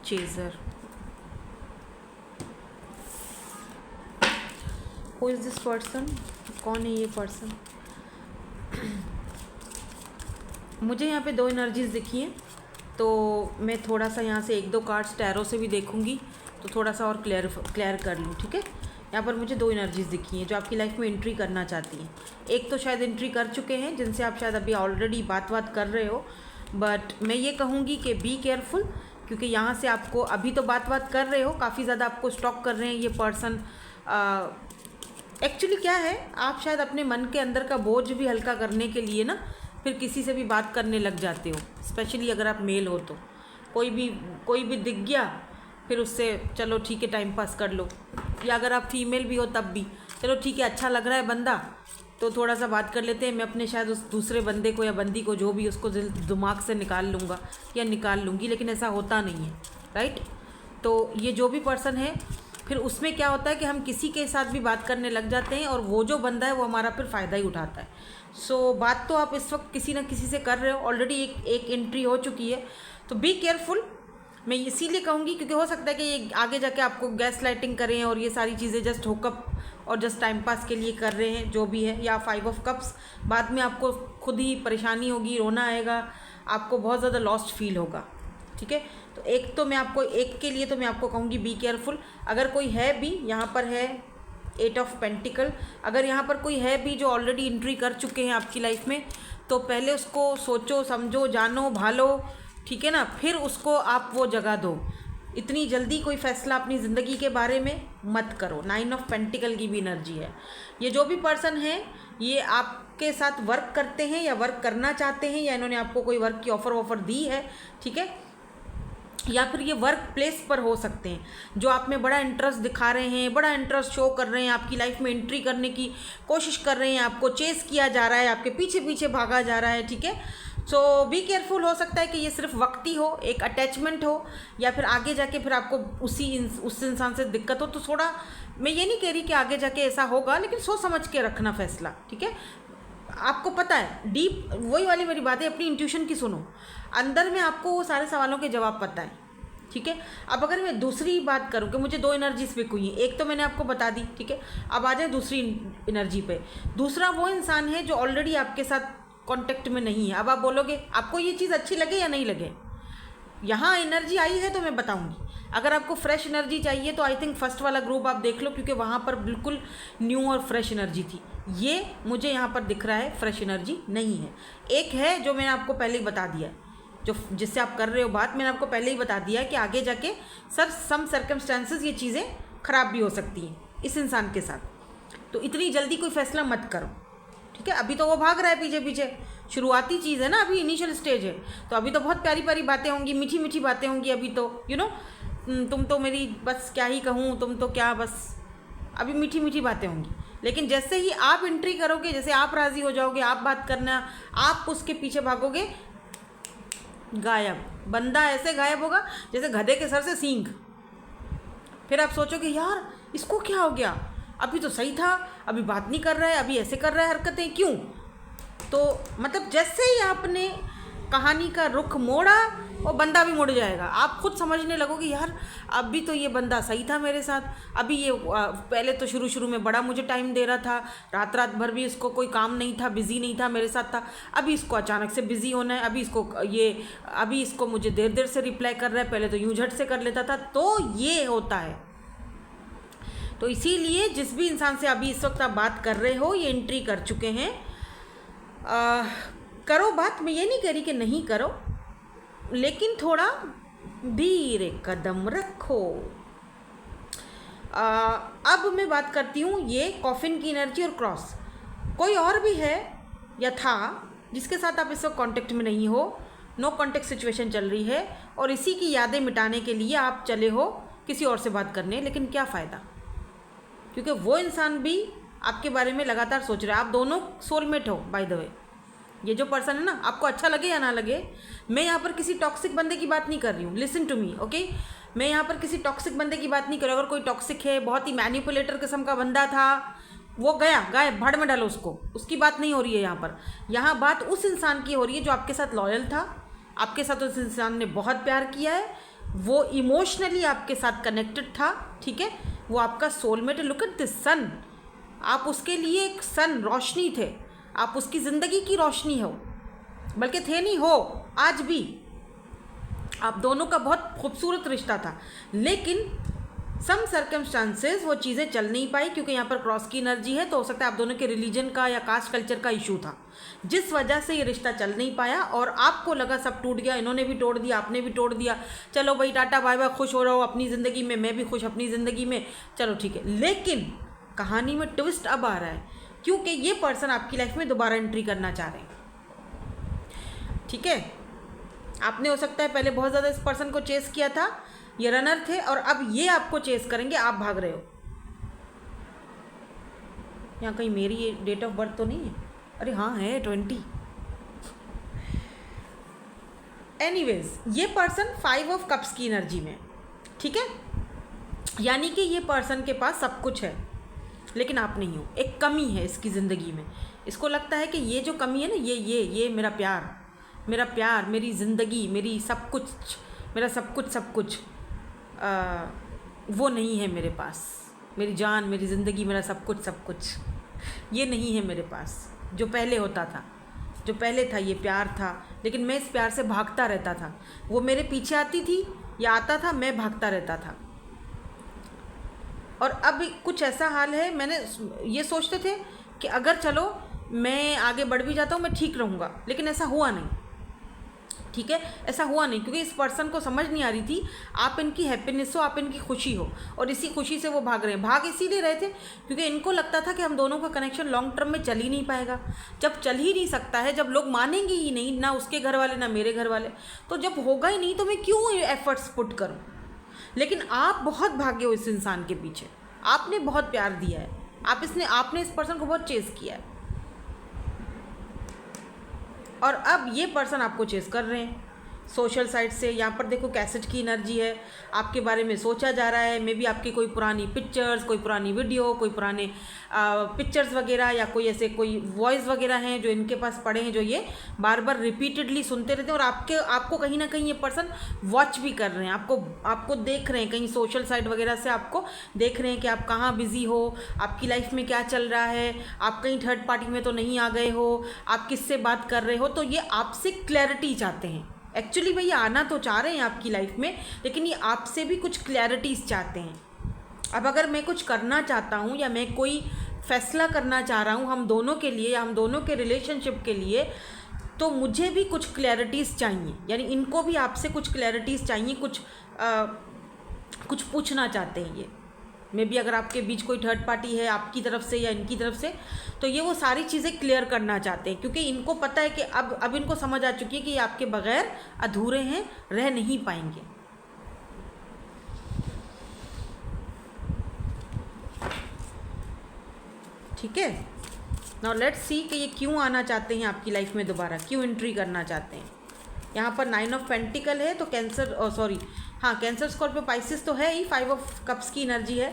chaser. Who is this person? कौन है ये पर्सन? मुझे यहाँ पे दो एनर्जीज दिखी हैं, तो मैं थोड़ा सा यहाँ से एक दो कार्ड्स टैरो से भी देखूँगी, तो थोड़ा सा और क्लियर कर लूँ, ठीक है। यहाँ पर मुझे दो एनर्जीज दिखी हैं जो आपकी लाइफ में एंट्री करना चाहती हैं। एक तो शायद एंट्री कर चुके हैं, जिनसे आप शायद अभी ऑलरेडी बात कर रहे हो, बट मैं ये कहूँगी कि बी केयरफुल, क्योंकि यहाँ से आपको अभी तो बात कर रहे हो, काफ़ी ज़्यादा आपको स्टॉक कर रहे हैं ये पर्सन। एक्चुअली क्या है, आप शायद अपने मन के अंदर का बोझ भी हल्का करने के लिए ना फिर किसी से भी बात करने लग जाते हो, स्पेशली अगर आप मेल हो तो। कोई भी दिख गया, फिर उससे चलो ठीक है टाइम पास कर लो, या अगर आप फीमेल भी हो तब भी चलो ठीक है, अच्छा लग रहा है बंदा तो थोड़ा सा बात कर लेते हैं, मैं अपने शायद उस दूसरे बंदे को या बंदी को जो भी उसको दिमाग से निकाल लूँगा या निकाल लूँगी, लेकिन ऐसा होता नहीं है, राइट। तो ये जो भी पर्सन है, फिर उसमें क्या होता है कि हम किसी के साथ भी बात करने लग जाते हैं और वो जो बंदा है वो हमारा फिर फ़ायदा ही उठाता है। सो बात तो आप इस वक्त किसी न किसी से कर रहे हो, ऑलरेडी एक एंट्री हो चुकी है, तो बी केयरफुल। मैं इसीलिए कहूँगी क्योंकि हो सकता है कि ये आगे जाके आपको गैस लाइटिंग करें और ये सारी चीज़ें जस्ट हुकअप और जस्ट टाइम पास के लिए कर रहे हैं, जो भी है, या 5 ऑफ कप्स, बाद में आपको खुद ही परेशानी होगी, रोना आएगा, आपको बहुत ज़्यादा लॉस्ट फील होगा, ठीक है। तो एक तो मैं आपको, एक के लिए तो मैं आपको कहूँगी बी केयरफुल। अगर कोई है भी, यहाँ पर है 8 ऑफ पेंटिकल, अगर यहाँ पर कोई है भी जो ऑलरेडी एंट्री कर चुके हैं आपकी लाइफ में, तो पहले उसको सोचो, समझो, जानो, भालो, ठीक है ना, फिर उसको आप वो जगह दो। इतनी जल्दी कोई फैसला अपनी ज़िंदगी के बारे में मत करो। 9 ऑफ पेंटिकल की भी एनर्जी है। ये जो भी पर्सन है ये आपके साथ वर्क करते हैं या वर्क करना चाहते हैं, या इन्होंने आपको कोई वर्क की ऑफ़र दी है, ठीक है, या फिर ये वर्क प्लेस पर हो सकते हैं जो आप में बड़ा इंटरेस्ट दिखा रहे हैं, बड़ा इंटरेस्ट शो कर रहे हैं, आपकी लाइफ में एंट्री करने की कोशिश कर रहे हैं, आपको चेस किया जा रहा है, आपके पीछे पीछे भागा जा रहा है, ठीक है। सो बी केयरफुल। हो सकता है कि ये सिर्फ वक्ती हो, एक अटैचमेंट हो, या फिर आगे जाके फिर आपको उस इंसान से दिक्कत हो। तो थोड़ा, मैं ये नहीं कह रही कि आगे जाके ऐसा होगा, लेकिन सोच समझ के रखना फैसला, ठीक है। आपको पता है डीप, वही वाली मेरी बात है, अपनी इंट्यूशन की सुनो, अंदर में आपको वो सारे सवालों के जवाब पता है, ठीक है। अब अगर मैं दूसरी बात करूँ कि मुझे 2 एनर्जी पिक हुई हैं, एक तो मैंने आपको बता दी, ठीक है। अब आ जाए दूसरी एनर्जी पे। दूसरा वो इंसान है जो ऑलरेडी आपके साथ कांटेक्ट में नहीं है। अब आप बोलोगे आपको ये चीज़ अच्छी लगे या नहीं लगे, यहाँ एनर्जी आई है तो मैं बताऊंगी। अगर आपको फ्रेश एनर्जी चाहिए तो आई थिंक फर्स्ट वाला ग्रुप आप देख लो, क्योंकि वहाँ पर बिल्कुल न्यू और फ्रेश एनर्जी थी। ये मुझे यहाँ पर दिख रहा है फ्रेश एनर्जी नहीं है। एक है जो मैंने आपको पहले ही बता दिया, जो जिससे आप कर रहे हो बात, मैंने आपको पहले ही बता दिया है कि आगे जाके सम सर्कमस्टांसेस ये चीज़ें ख़राब भी हो सकती हैं इस इंसान के साथ। तो इतनी जल्दी कोई फैसला मत करो, ठीक है। अभी तो वो भाग रहा है पीछे पीछे, शुरुआती चीज़ है ना, अभी इनिशियल स्टेज है, तो अभी तो बहुत प्यारी प्यारी बातें होंगी, मीठी मीठी बातें होंगी अभी तो, यू नो, तुम तो मेरी बस क्या ही कहूँ, तुम तो क्या, बस अभी मीठी मीठी बातें होंगी। लेकिन जैसे ही आप एंट्री करोगे, जैसे आप राज़ी हो जाओगे, आप बात करना, आप उसके पीछे भागोगे, गायब। बंदा ऐसे गायब होगा जैसे गधे के सर से सींग। फिर आप सोचोगे यार इसको क्या हो गया, अभी तो सही था, अभी बात नहीं कर रहा है, अभी ऐसे कर रहा है हरकतें, क्यों? तो मतलब जैसे ही आपने कहानी का रुख मोड़ा, वो बंदा भी मुड़ जाएगा। आप खुद समझने लगोगे यार अभी तो ये बंदा सही था मेरे साथ, अभी ये पहले तो शुरू में बड़ा मुझे टाइम दे रहा था, रात भर भी इसको कोई काम नहीं था, बिज़ी नहीं था, मेरे साथ था, अभी इसको अचानक से बिज़ी होना है, अभी इसको मुझे देर से रिप्लाई कर रहा है, पहले तो यूं झट से कर लेता था। तो ये होता है। तो इसीलिए जिस भी इंसान से अभी इस वक्त आप बात कर रहे हो, ये एंट्री कर चुके हैं, करो बात। मैं ये नहीं कह रही कि नहीं करो, लेकिन थोड़ा धीरे कदम रखो। अब मैं बात करती हूँ ये कॉफिन की एनर्जी और क्रॉस। कोई और भी है या था जिसके साथ आप इस वक्त कॉन्टेक्ट में नहीं हो, नो कॉन्टेक्ट सिचुएशन चल रही है, और इसी की यादें मिटाने के लिए आप चले हो किसी और से बात करने, लेकिन क्या फ़ायदा, क्योंकि वो इंसान भी आपके बारे में लगातार सोच रहा है। आप दोनों सोलमेट हो बाय द वे। ये जो पर्सन है ना, आपको अच्छा लगे या ना लगे, मैं यहाँ पर किसी टॉक्सिक बंदे की बात नहीं कर रही हूँ, लिसन टू मी, ओके। मैं यहाँ पर किसी टॉक्सिक बंदे की बात नहीं कर रही हूँ। अगर कोई टॉक्सिक है, बहुत ही मैनिपुलेटर किस्म का बंदा था, वो गया गायब, भाड़ में डालो उसको, उसकी बात नहीं हो रही है यहाँ पर। यहाँ बात उस इंसान की हो रही है जो आपके साथ लॉयल था, आपके साथ उस इंसान ने बहुत प्यार किया है, वो इमोशनली आपके साथ कनेक्टेड था, ठीक है, वो आपका सोलमेट है। लुक एट दिस सन, आप उसके लिए एक सन, रोशनी थे, आप उसकी ज़िंदगी की रोशनी हो, बल्कि थे नहीं, हो आज भी। आप दोनों का बहुत खूबसूरत रिश्ता था, लेकिन सम सर्कमस्टांसेस वो चीज़ें चल नहीं पाई, क्योंकि यहाँ पर क्रॉस की एनर्जी है। तो हो सकता है आप दोनों के रिलीजन का या कास्ट कल्चर का इशू था, जिस वजह से ये रिश्ता चल नहीं पाया, और आपको लगा सब टूट गया, इन्होंने भी तोड़ दिया, आपने भी तोड़ दिया, चलो भाई टाटा बाय बाय, खुश हो रहा हो अपनी ज़िंदगी में, मैं भी खुश अपनी ज़िंदगी में, चलो ठीक है। लेकिन कहानी में ट्विस्ट अब आ रहा है, क्योंकि ये पर्सन आपकी लाइफ में दोबारा एंट्री करना चाह रहे हैं, ठीक है। आपने हो सकता है पहले बहुत ज़्यादा इस पर्सन को चेस किया था, ये रनर थे, और अब ये आपको चेस करेंगे, आप भाग रहे हो। यहाँ कहीं मेरी ये डेट ऑफ बर्थ तो नहीं है? अरे हाँ है, 20। एनीवेज, ये पर्सन 5 ऑफ कप्स की एनर्जी में, ठीक है, यानी कि ये पर्सन के पास सब कुछ है, लेकिन आप नहीं हो। एक कमी है इसकी ज़िंदगी में, इसको लगता है कि ये जो कमी है ना, ये मेरा प्यार, मेरी ज़िंदगी, मेरी सब कुछ, मेरा सब कुछ वो नहीं है मेरे पास। मेरी जान, मेरी ज़िंदगी, मेरा सब कुछ ये नहीं है मेरे पास, जो पहले होता था, जो पहले था, ये प्यार था, लेकिन मैं इस प्यार से भागता रहता था। वो मेरे पीछे आती थी या आता था, मैं भागता रहता था। और अब कुछ ऐसा हाल है, मैंने ये सोचते थे कि अगर चलो मैं आगे बढ़ भी जाता हूँ, मैं ठीक रहूँगा, लेकिन ऐसा हुआ नहीं, ठीक है, ऐसा हुआ नहीं, क्योंकि इस पर्सन को समझ नहीं आ रही थी आप इनकी हैप्पीनेस हो, आप इनकी खुशी हो, और इसी खुशी से वो भाग रहे हैं। भाग इसीलिए रहे थे क्योंकि इनको लगता था कि हम दोनों का कनेक्शन लॉन्ग टर्म में चल ही नहीं पाएगा। जब चल ही नहीं सकता है, जब लोग मानेंगे ही नहीं, ना उसके घर वाले ना मेरे घर वाले, तो जब होगा ही नहीं तो मैं क्यों एफर्ट्स पुट करूँ। लेकिन आप बहुत भागे हो इस इंसान के पीछे, आपने बहुत प्यार दिया है, आपने इस पर्सन को बहुत चेस किया है, और अब ये पर्सन आपको चेस कर रहे हैं सोशल साइट से। यहाँ पर देखो कैसेट की एनर्जी है, आपके बारे में सोचा जा रहा है। मे बी आपकी कोई पुरानी पिक्चर्स, कोई पुरानी वीडियो, कोई पुराने पिक्चर्स वगैरह, या कोई ऐसे कोई वॉइस वगैरह हैं जो इनके पास पड़े हैं, जो ये बार बार रिपीटेडली सुनते रहते हैं। और आपको कहीं ना कहीं ये पर्सन वॉच भी कर रहे हैं, आपको देख रहे हैं, कहीं सोशल साइट वगैरह से आपको देख रहे हैं कि आप कहाँ बिजी हो, आपकी लाइफ में क्या चल रहा है, आप कहीं थर्ड पार्टी में तो नहीं आ गए हो, आप किससे बात कर रहे हो। तो ये आपसे क्लैरिटी चाहते हैं। एक्चुअली भैया आना तो चाह रहे हैं आपकी लाइफ में, लेकिन ये आपसे भी कुछ क्लैरिटीज चाहते हैं। अब अगर मैं कुछ करना चाहता हूँ या मैं कोई फैसला करना चाह रहा हूँ हम दोनों के लिए या हम दोनों के रिलेशनशिप के लिए, तो मुझे भी कुछ क्लैरिटीज़ चाहिए, यानी इनको भी आपसे कुछ क्लैरिटीज़ चाहिए, कुछ पूछना चाहते हैं ये। मे बी अगर आपके बीच कोई थर्ड पार्टी है आपकी तरफ से या इनकी तरफ से, तो ये वो सारी चीज़ें क्लियर करना चाहते हैं, क्योंकि इनको पता है कि अब इनको समझ आ चुकी है कि ये आपके बगैर अधूरे हैं, रह नहीं पाएंगे। ठीक है, नाउ लेट्स सी कि ये क्यों आना चाहते हैं आपकी लाइफ में दोबारा, क्यों एंट्री करना चाहते हैं। यहाँ पर 9 ऑफ पेंटिकल है, तो कैंसर, सॉरी हाँ, कैंसर, स्कॉर्पियो, पाइसिस तो है ही। 5 ऑफ कप्स की एनर्जी है,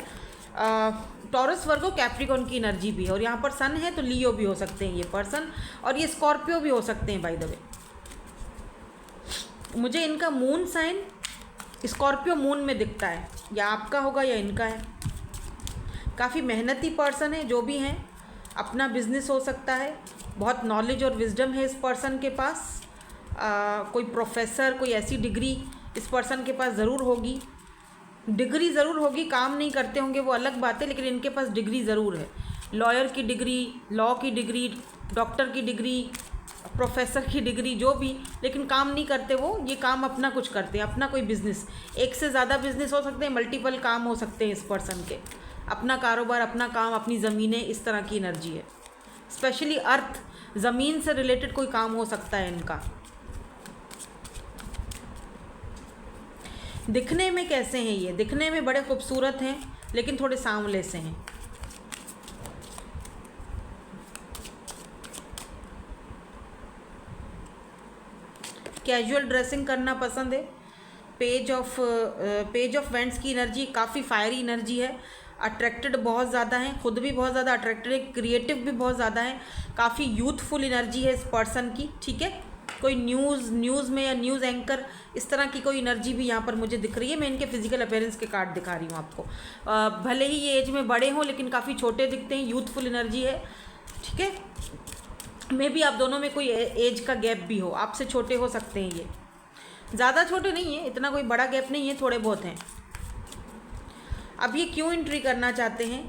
टॉरस, वर्गो, कैप्रिकॉर्न की एनर्जी भी है, और यहाँ पर सन है, तो लियो भी हो सकते हैं ये पर्सन, और ये स्कॉर्पियो भी हो सकते हैं बाय द वे। मुझे इनका मून साइन स्कॉर्पियो मून में दिखता है, या आपका होगा या इनका है। काफ़ी मेहनती पर्सन है, जो भी हैं, अपना बिजनेस हो सकता है, बहुत नॉलेज और विजडम है इस पर्सन के पास। कोई प्रोफेसर, कोई ऐसी डिग्री इस पर्सन के पास ज़रूर होगी, डिग्री ज़रूर होगी। काम नहीं करते होंगे वो अलग बात है, लेकिन इनके पास डिग्री ज़रूर है। लॉयर की डिग्री, लॉ की डिग्री, डॉक्टर की डिग्री, प्रोफेसर की डिग्री, जो भी, लेकिन काम नहीं करते वो, ये काम अपना कुछ करते हैं, अपना कोई बिजनेस, एक से ज़्यादा बिजनेस हो सकते हैं, मल्टीपल काम हो सकते हैं इस पर्सन के, अपना कारोबार, अपना काम, अपनी ज़मीनें, इस तरह की एनर्जी है। स्पेशली अर्थ, ज़मीन से रिलेटेड कोई काम हो सकता है इनका। दिखने में कैसे हैं ये? दिखने में बड़े खूबसूरत हैं, लेकिन थोड़े सांवले से हैं। कैजुअल ड्रेसिंग करना पसंद है। पेज ऑफ वेंट्स की एनर्जी काफ़ी फायरी एनर्जी है। अट्रैक्टेड बहुत ज़्यादा हैं, खुद भी बहुत ज़्यादा अट्रैक्टेड है, क्रिएटिव भी बहुत ज़्यादा है, काफ़ी यूथफुल एनर्जी है इस पर्सन की। ठीक है, कोई न्यूज़ में या न्यूज़ एंकर, इस तरह की कोई एनर्जी भी यहाँ पर मुझे दिख रही है। मैं इनके फिजिकल अपीयरेंस के कार्ड दिखा रही हूँ आपको। भले ही ये एज में बड़े हों, लेकिन काफ़ी छोटे दिखते हैं, यूथफुल एनर्जी है। ठीक है, मे बी आप दोनों में कोई एज का गैप भी हो, आपसे छोटे हो सकते हैं ये, ज़्यादा छोटे नहीं है, इतना कोई बड़ा गैप नहीं है, थोड़े बहुत हैं। अब ये क्यों एंट्री करना चाहते हैं?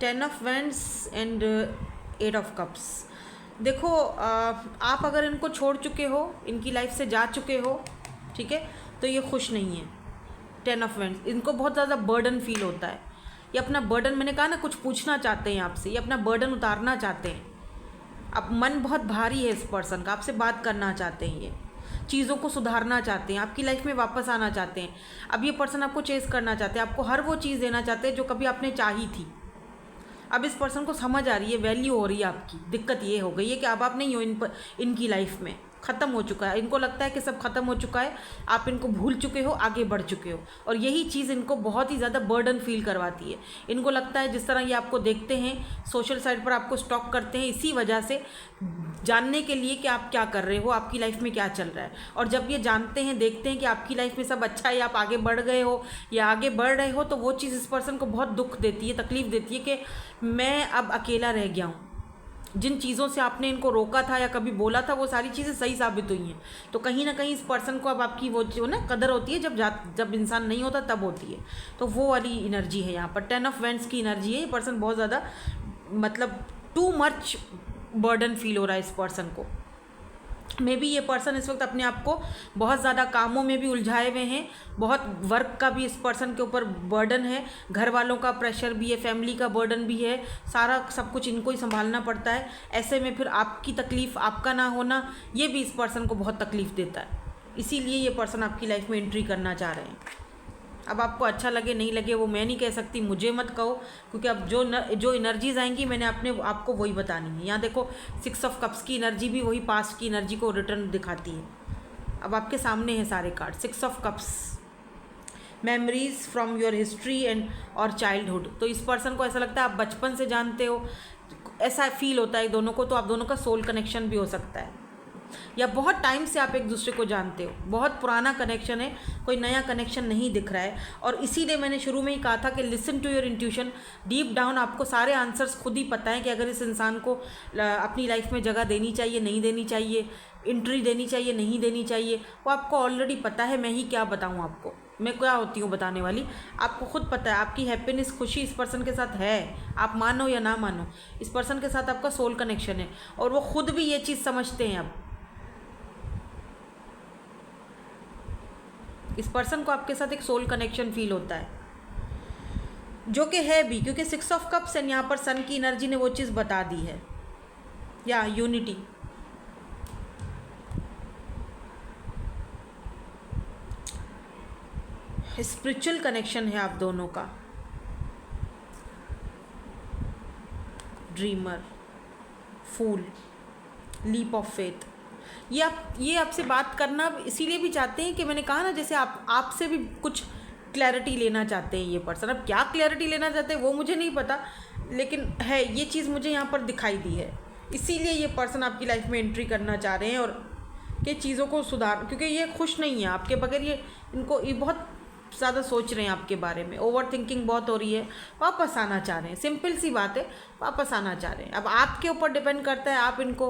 10 of wands and 8 of cups. देखो, आप अगर इनको छोड़ चुके हो, इनकी लाइफ से जा चुके हो, ठीक है, तो ये खुश नहीं है। 10 ऑफ वैंड्स, इनको बहुत ज़्यादा बर्डन फील होता है। ये अपना बर्डन, मैंने कहा ना, कुछ पूछना चाहते हैं आपसे, ये अपना बर्डन उतारना चाहते हैं। अब मन बहुत भारी है इस पर्सन का, आपसे बात करना चाहते हैं, ये चीज़ों को सुधारना चाहते हैं, आपकी लाइफ में वापस आना चाहते हैं। अब ये पर्सन आपको चेस करना चाहते हैं, आपको हर वो चीज़ देना चाहते हैं जो कभी आपने चाही थी। अब इस पर्सन को समझ आ रही है, वैल्यू हो रही है आपकी। दिक्कत ये हो गई है कि अब आप नहीं हो इनकी लाइफ में, ख़त्म हो चुका है। इनको लगता है कि सब ख़त्म हो चुका है, आप इनको भूल चुके हो, आगे बढ़ चुके हो, और यही चीज़ इनको बहुत ही ज़्यादा बर्डन फील करवाती है। इनको लगता है जिस तरह ये आपको देखते हैं, सोशल साइट पर आपको स्टॉक करते हैं, इसी वजह से, जानने के लिए कि आप क्या कर रहे हो, आपकी लाइफ में क्या चल रहा है। और जब ये जानते हैं, देखते हैं कि आपकी लाइफ में सब अच्छा है, आप आगे बढ़ गए हो या आगे बढ़ रहे हो, तो वो चीज़ इस पर्सन को बहुत दुख देती है, तकलीफ़ देती है कि मैं अब अकेला रह गया हूँ। जिन चीज़ों से आपने इनको रोका था या कभी बोला था, वो सारी चीज़ें सही साबित हुई हैं। तो कहीं ना कहीं इस पर्सन को अब आपकी वो जो ना कदर होती है, जब इंसान नहीं होता तब होती है। तो वो वाली एनर्जी है यहाँ पर। 10 ऑफ वैंड्स की एनर्जी है। ये पर्सन बहुत ज़्यादा, मतलब टू मच बर्डन फील हो रहा है इस पर्सन को। मे बी ये पर्सन इस वक्त अपने आप को बहुत ज़्यादा कामों में भी उलझाए हुए हैं, बहुत वर्क का भी इस पर्सन के ऊपर बर्डन है, घर वालों का प्रेशर भी है, फैमिली का बर्डन भी है, सारा सब कुछ इनको ही संभालना पड़ता है। ऐसे में फिर आपकी तकलीफ़, आपका ना होना, ये भी इस पर्सन को बहुत तकलीफ़ देता है। इसीलिए ये पर्सन आपकी लाइफ में एंट्री करना चाह रहे हैं। अब आपको अच्छा लगे नहीं लगे वो मैं नहीं कह सकती, मुझे मत कहो, क्योंकि अब जो एनर्जीज आएंगी मैंने आपको वही बतानी है। यहाँ देखो 6 ऑफ कप्स की एनर्जी भी वही पास्ट की एनर्जी को रिटर्न दिखाती है। अब आपके सामने हैं सारे card. 6 of cups, memories from your history and और चाइल्डहुड। तो इस पर्सन को ऐसा लगता है आप बचपन से जानते हो, ऐसा फील होता है दोनों को। तो आप दोनों का सोल कनेक्शन भी हो सकता है, या बहुत टाइम से आप एक दूसरे को जानते हो, बहुत पुराना कनेक्शन है, कोई नया कनेक्शन नहीं दिख रहा है। और इसीलिए मैंने शुरू में ही कहा था कि listen to your intuition. Deep down आपको सारे आंसर्स खुद ही पता है कि अगर इस इंसान को अपनी लाइफ में जगह देनी चाहिए, नहीं देनी चाहिए, एंट्री देनी चाहिए, नहीं देनी चाहिए, वो आपको ऑलरेडी पता है। मैं ही क्या बताऊँ आपको, मैं क्या होती हूँ बताने वाली, आपको खुद पता है। आपकी हैप्पीनेस, खुशी इस पर्सन के साथ है, आप मानो या ना मानो, इस पर्सन के साथ आपका सोल कनेक्शन है, और वो खुद भी ये चीज़ समझते हैं। अब इस पर्सन को आपके साथ एक सोल कनेक्शन फील होता है, जो कि है भी, क्योंकि 6 ऑफ कप्स एंड यहाँ पर सन की एनर्जी ने वो चीज़ बता दी है। या यूनिटी, स्पिरिचुअल कनेक्शन है आप दोनों का। Dreamer, fool, leap of faith. ये आपसे बात करना इसीलिए भी चाहते हैं कि मैंने कहा ना, जैसे आपसे भी कुछ क्लैरिटी लेना चाहते हैं ये पर्सन। अब क्या क्लैरिटी लेना चाहते हैं वो मुझे नहीं पता, लेकिन है ये चीज़ मुझे यहाँ पर दिखाई दी है। इसीलिए ये पर्सन आपकी लाइफ में एंट्री करना चाह रहे हैं, और कि चीज़ों को सुधार, क्योंकि ये खुश नहीं है आपके बगैर। ये बहुत ज़्यादा सोच रहे हैं आपके बारे में, ओवर थिंकिंग बहुत हो रही है, वापस आना चाह रहे हैं। सिंपल सी बात है, वापस आना चाह रहे हैं। अब आपके ऊपर डिपेंड करता है, आप इनको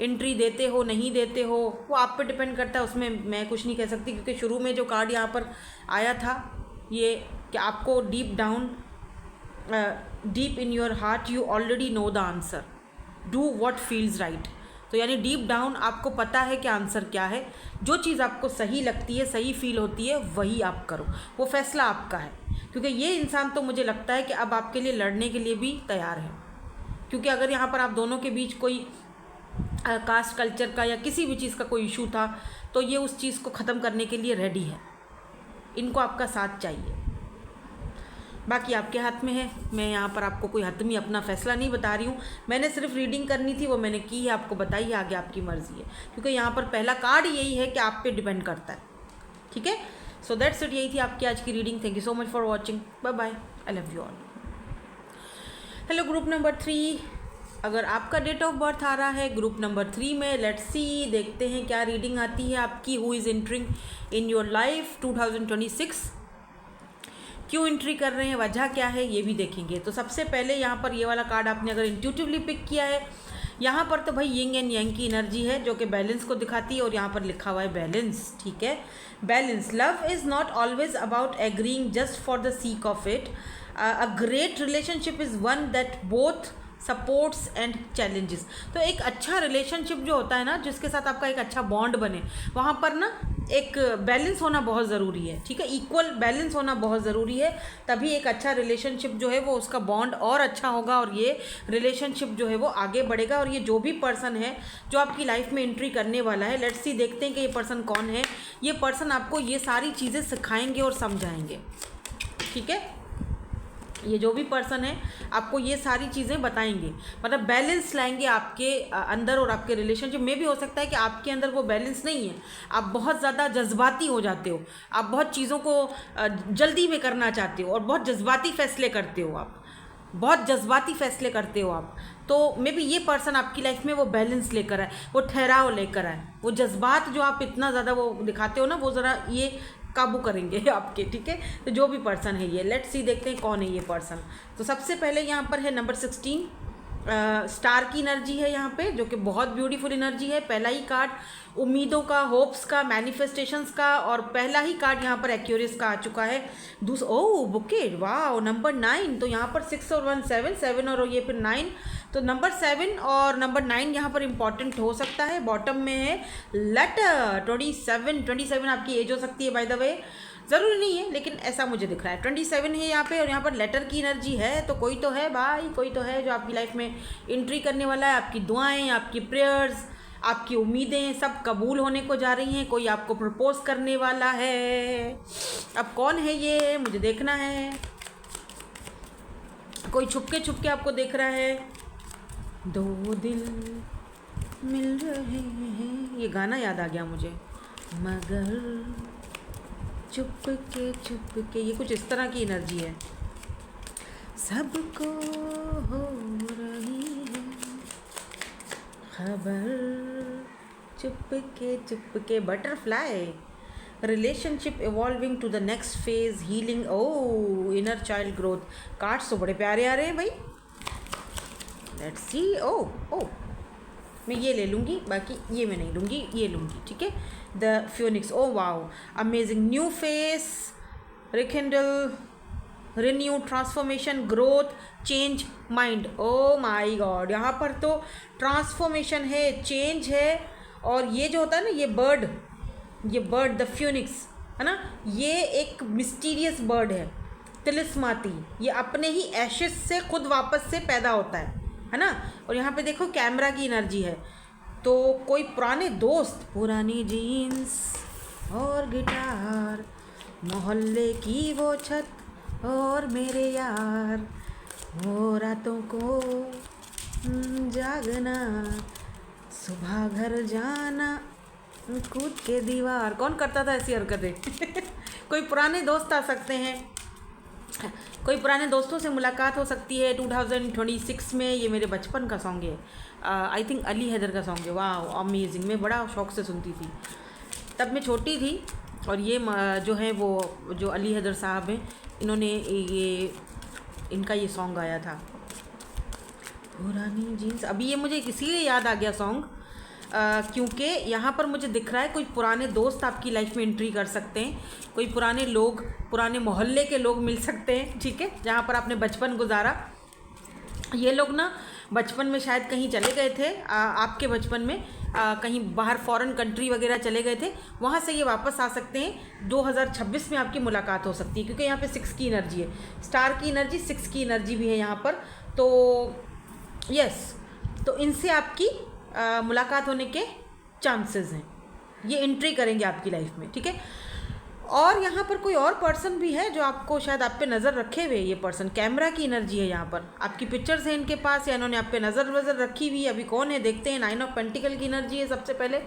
एंट्री देते हो नहीं देते हो, वो आप पे डिपेंड करता है। उसमें मैं कुछ नहीं कह सकती, क्योंकि शुरू में जो कार्ड यहाँ पर आया था ये कि आपको deep down, deep in your heart you already know the answer, do what feels right. तो यानी डीप डाउन आपको पता है कि आंसर क्या है। जो चीज़ आपको सही लगती है, सही फील होती है, वही आप करो, वो फैसला आपका है। क्योंकि ये इंसान तो मुझे लगता है कि अब आपके लिए लड़ने के लिए भी तैयार है, क्योंकि अगर यहाँ पर आप दोनों के बीच कोई कास्ट कल्चर का या किसी भी चीज़ का कोई इशू था, तो ये उस चीज़ को ख़त्म करने के लिए रेडी है। इनको आपका साथ चाहिए, बाकी आपके हाथ में है। मैं यहाँ पर आपको कोई हतमी अपना फ़ैसला नहीं बता रही हूँ, मैंने सिर्फ रीडिंग करनी थी, वो मैंने की है, आपको बताई है, आगे आपकी मर्ज़ी है। क्योंकि यहाँ पर पहला कार्ड यही है कि आप पे डिपेंड करता है। ठीक है, सो दैट्स इट, यही थी आपकी आज की reading. Thank you so much for watching, bye bye, I love you all. Hello group number 3, अगर आपका डेट ऑफ बर्थ आ रहा है ग्रुप नंबर 3 में, लेट्स सी, देखते हैं क्या रीडिंग आती है आपकी। Who is entering in your life 2026, क्यों एंट्री कर रहे हैं, वजह क्या है, ये भी देखेंगे। तो सबसे पहले यहाँ पर ये वाला कार्ड आपने अगर इंट्यूटिवली पिक किया है, यहाँ पर तो भाई यिंग एंड यांग की एनर्जी है, जो कि बैलेंस को दिखाती है, और यहाँ पर लिखा हुआ है बैलेंस। ठीक है, balance. Love is not always about agreeing just for the seek of it. A great relationship is one that both supports and challenges. तो एक अच्छा रिलेशनशिप जो होता है ना, जिसके साथ आपका एक अच्छा बॉन्ड बने, वहाँ पर ना एक बैलेंस होना बहुत ज़रूरी है। ठीक है, इक्वल बैलेंस होना बहुत ज़रूरी है, तभी एक अच्छा रिलेशनशिप जो है वो उसका बॉन्ड और अच्छा होगा, और ये रिलेशनशिप जो है वो आगे बढ़ेगा। और ये जो भी पर्सन है जो आपकी लाइफ में एंट्री करने वाला है, लेट्स सी, देखते हैं कि ये पर्सन कौन है। ये पर्सन आपको ये सारी चीज़ें सिखाएंगे और समझाएंगे। ठीक है, ये जो भी पर्सन है आपको ये सारी चीज़ें बताएंगे, मतलब बैलेंस लाएंगे आपके अंदर और आपके रिलेशनशिप में। भी हो सकता है कि आपके अंदर वो बैलेंस नहीं है, आप बहुत ज़्यादा जज्बाती हो जाते हो, आप बहुत चीज़ों को जल्दी में करना चाहते हो, और बहुत जज्बाती फैसले करते हो, आप बहुत जज्बाती फैसले करते हो आप। तो मे बी ये पर्सन आपकी लाइफ में वो बैलेंस लेकर आए, वो ठहराव लेकर आए, वो जज्बात जो आप इतना ज़्यादा वो दिखाते हो ना, वो ज़रा ये काबू करेंगे आपके। ठीक है, तो जो भी पर्सन है ये, लेट्स सी, देखते हैं कौन है ये पर्सन। तो सबसे पहले यहाँ पर है नंबर 16, स्टार की एनर्जी है यहाँ पे, जो कि बहुत ब्यूटीफुल एनर्जी है। पहला ही कार्ड उम्मीदों का, होप्स का, मैनिफेस्टेशंस का, और पहला ही कार्ड यहाँ पर एक्यूरेस का आ चुका है। ओह बुके, वाह, नंबर 9। तो यहाँ पर 6 और 1 7 7, और ये फिर 9, तो नंबर 7 और नंबर 9 यहाँ पर इंपॉर्टेंट हो सकता है। बॉटम में है लेटर 27 आपकी एज हो सकती है बाय द वे, ज़रूरी नहीं है लेकिन ऐसा मुझे दिख रहा है। 27 है यहाँ पे और यहाँ पर लेटर की एनर्जी है, तो कोई तो है भाई, कोई तो है जो आपकी लाइफ में एंट्री करने वाला है। आपकी दुआएं, आपकी प्रेयर्स, आपकी उम्मीदें सब कबूल होने को जा रही हैं। कोई आपको प्रपोज करने वाला है। अब कौन है ये मुझे देखना है। कोई छुपके छुपके आपको देख रहा है। दो दिल मिल रहे हैं, ये गाना याद आ गया मुझे। मगर चुपके, ये कुछ इस तरह की एनर्जी है। सबको हो रही है खबर, चुपके। Butterfly, relationship evolving to the next phase, healing, oh inner child growth. Cards तो बड़े प्यारे आ रहे हैं भाई। Let's see. ओ मैं ये ले लूँगी, बाकी ये मैं नहीं लूँगी, ये लूँगी, ठीक है। The phoenix, oh wow, amazing, new face, rekindle, renew, transformation, growth, change, mind. Oh my god, यहाँ पर तो ट्रांसफॉर्मेशन है, चेंज है। और ये जो होता है ना, ये बर्ड द फ्यूनिक्स है ना, ये एक मिस्टीरियस बर्ड है, तिलिस्माती। ये अपने ही एशेस से खुद वापस से पैदा होता है ना। और यहाँ पे देखो कैमरा की एनर्जी है। तो कोई पुराने दोस्त, पुरानी जीन्स और गिटार, मोहल्ले की वो छत और मेरे यार, वो रातों को जागना, सुबह घर जाना, कूद के दीवार। कौन करता था ऐसी हरकतें? कोई पुराने दोस्त आ सकते हैं, कोई पुराने दोस्तों से मुलाकात हो सकती है 2026 में। ये मेरे बचपन का सॉन्ग है, आई थिंक अली हैदर का सॉन्ग है। वाह अमेजिंग, मैं बड़ा शौक़ से सुनती थी, तब मैं छोटी थी। और ये जो है वो जो अली हैदर साहब हैं, इन्होंने ये इनका ये सॉन्ग गाया था, पुरानी जीन्स। अभी ये मुझे इसीलिए याद आ गया सॉन्ग, क्योंकि यहाँ पर मुझे दिख रहा है कोई पुराने दोस्त आपकी लाइफ में एंट्री कर सकते हैं। कोई पुराने लोग, पुराने मोहल्ले के लोग मिल सकते हैं, ठीक है, जहाँ पर आपने बचपन गुजारा। ये लोग ना बचपन में शायद कहीं चले गए थे, आपके बचपन में कहीं बाहर फॉरेन कंट्री वगैरह चले गए थे, वहाँ से ये वापस आ सकते हैं। 2026 में आपकी मुलाकात हो सकती है, क्योंकि यहाँ पे 6 की एनर्जी है, स्टार की एनर्जी, 6 की एनर्जी भी है यहाँ पर। तो यस, तो इनसे आपकी मुलाकात होने के चांसेस हैं, ये एंट्री करेंगे आपकी लाइफ में, ठीक है। और यहाँ पर कोई और पर्सन भी है जो आपको शायद आप पे नज़र रखे हुए। ये पर्सन कैमरा की एनर्जी है, यहाँ पर आपकी पिक्चर्स हैं इनके पास, या इन्होंने आप पे नज़र रखी हुई है। अभी कौन है देखते हैं। 9 ऑफ पेंटिकल की एनर्जी है सबसे पहले।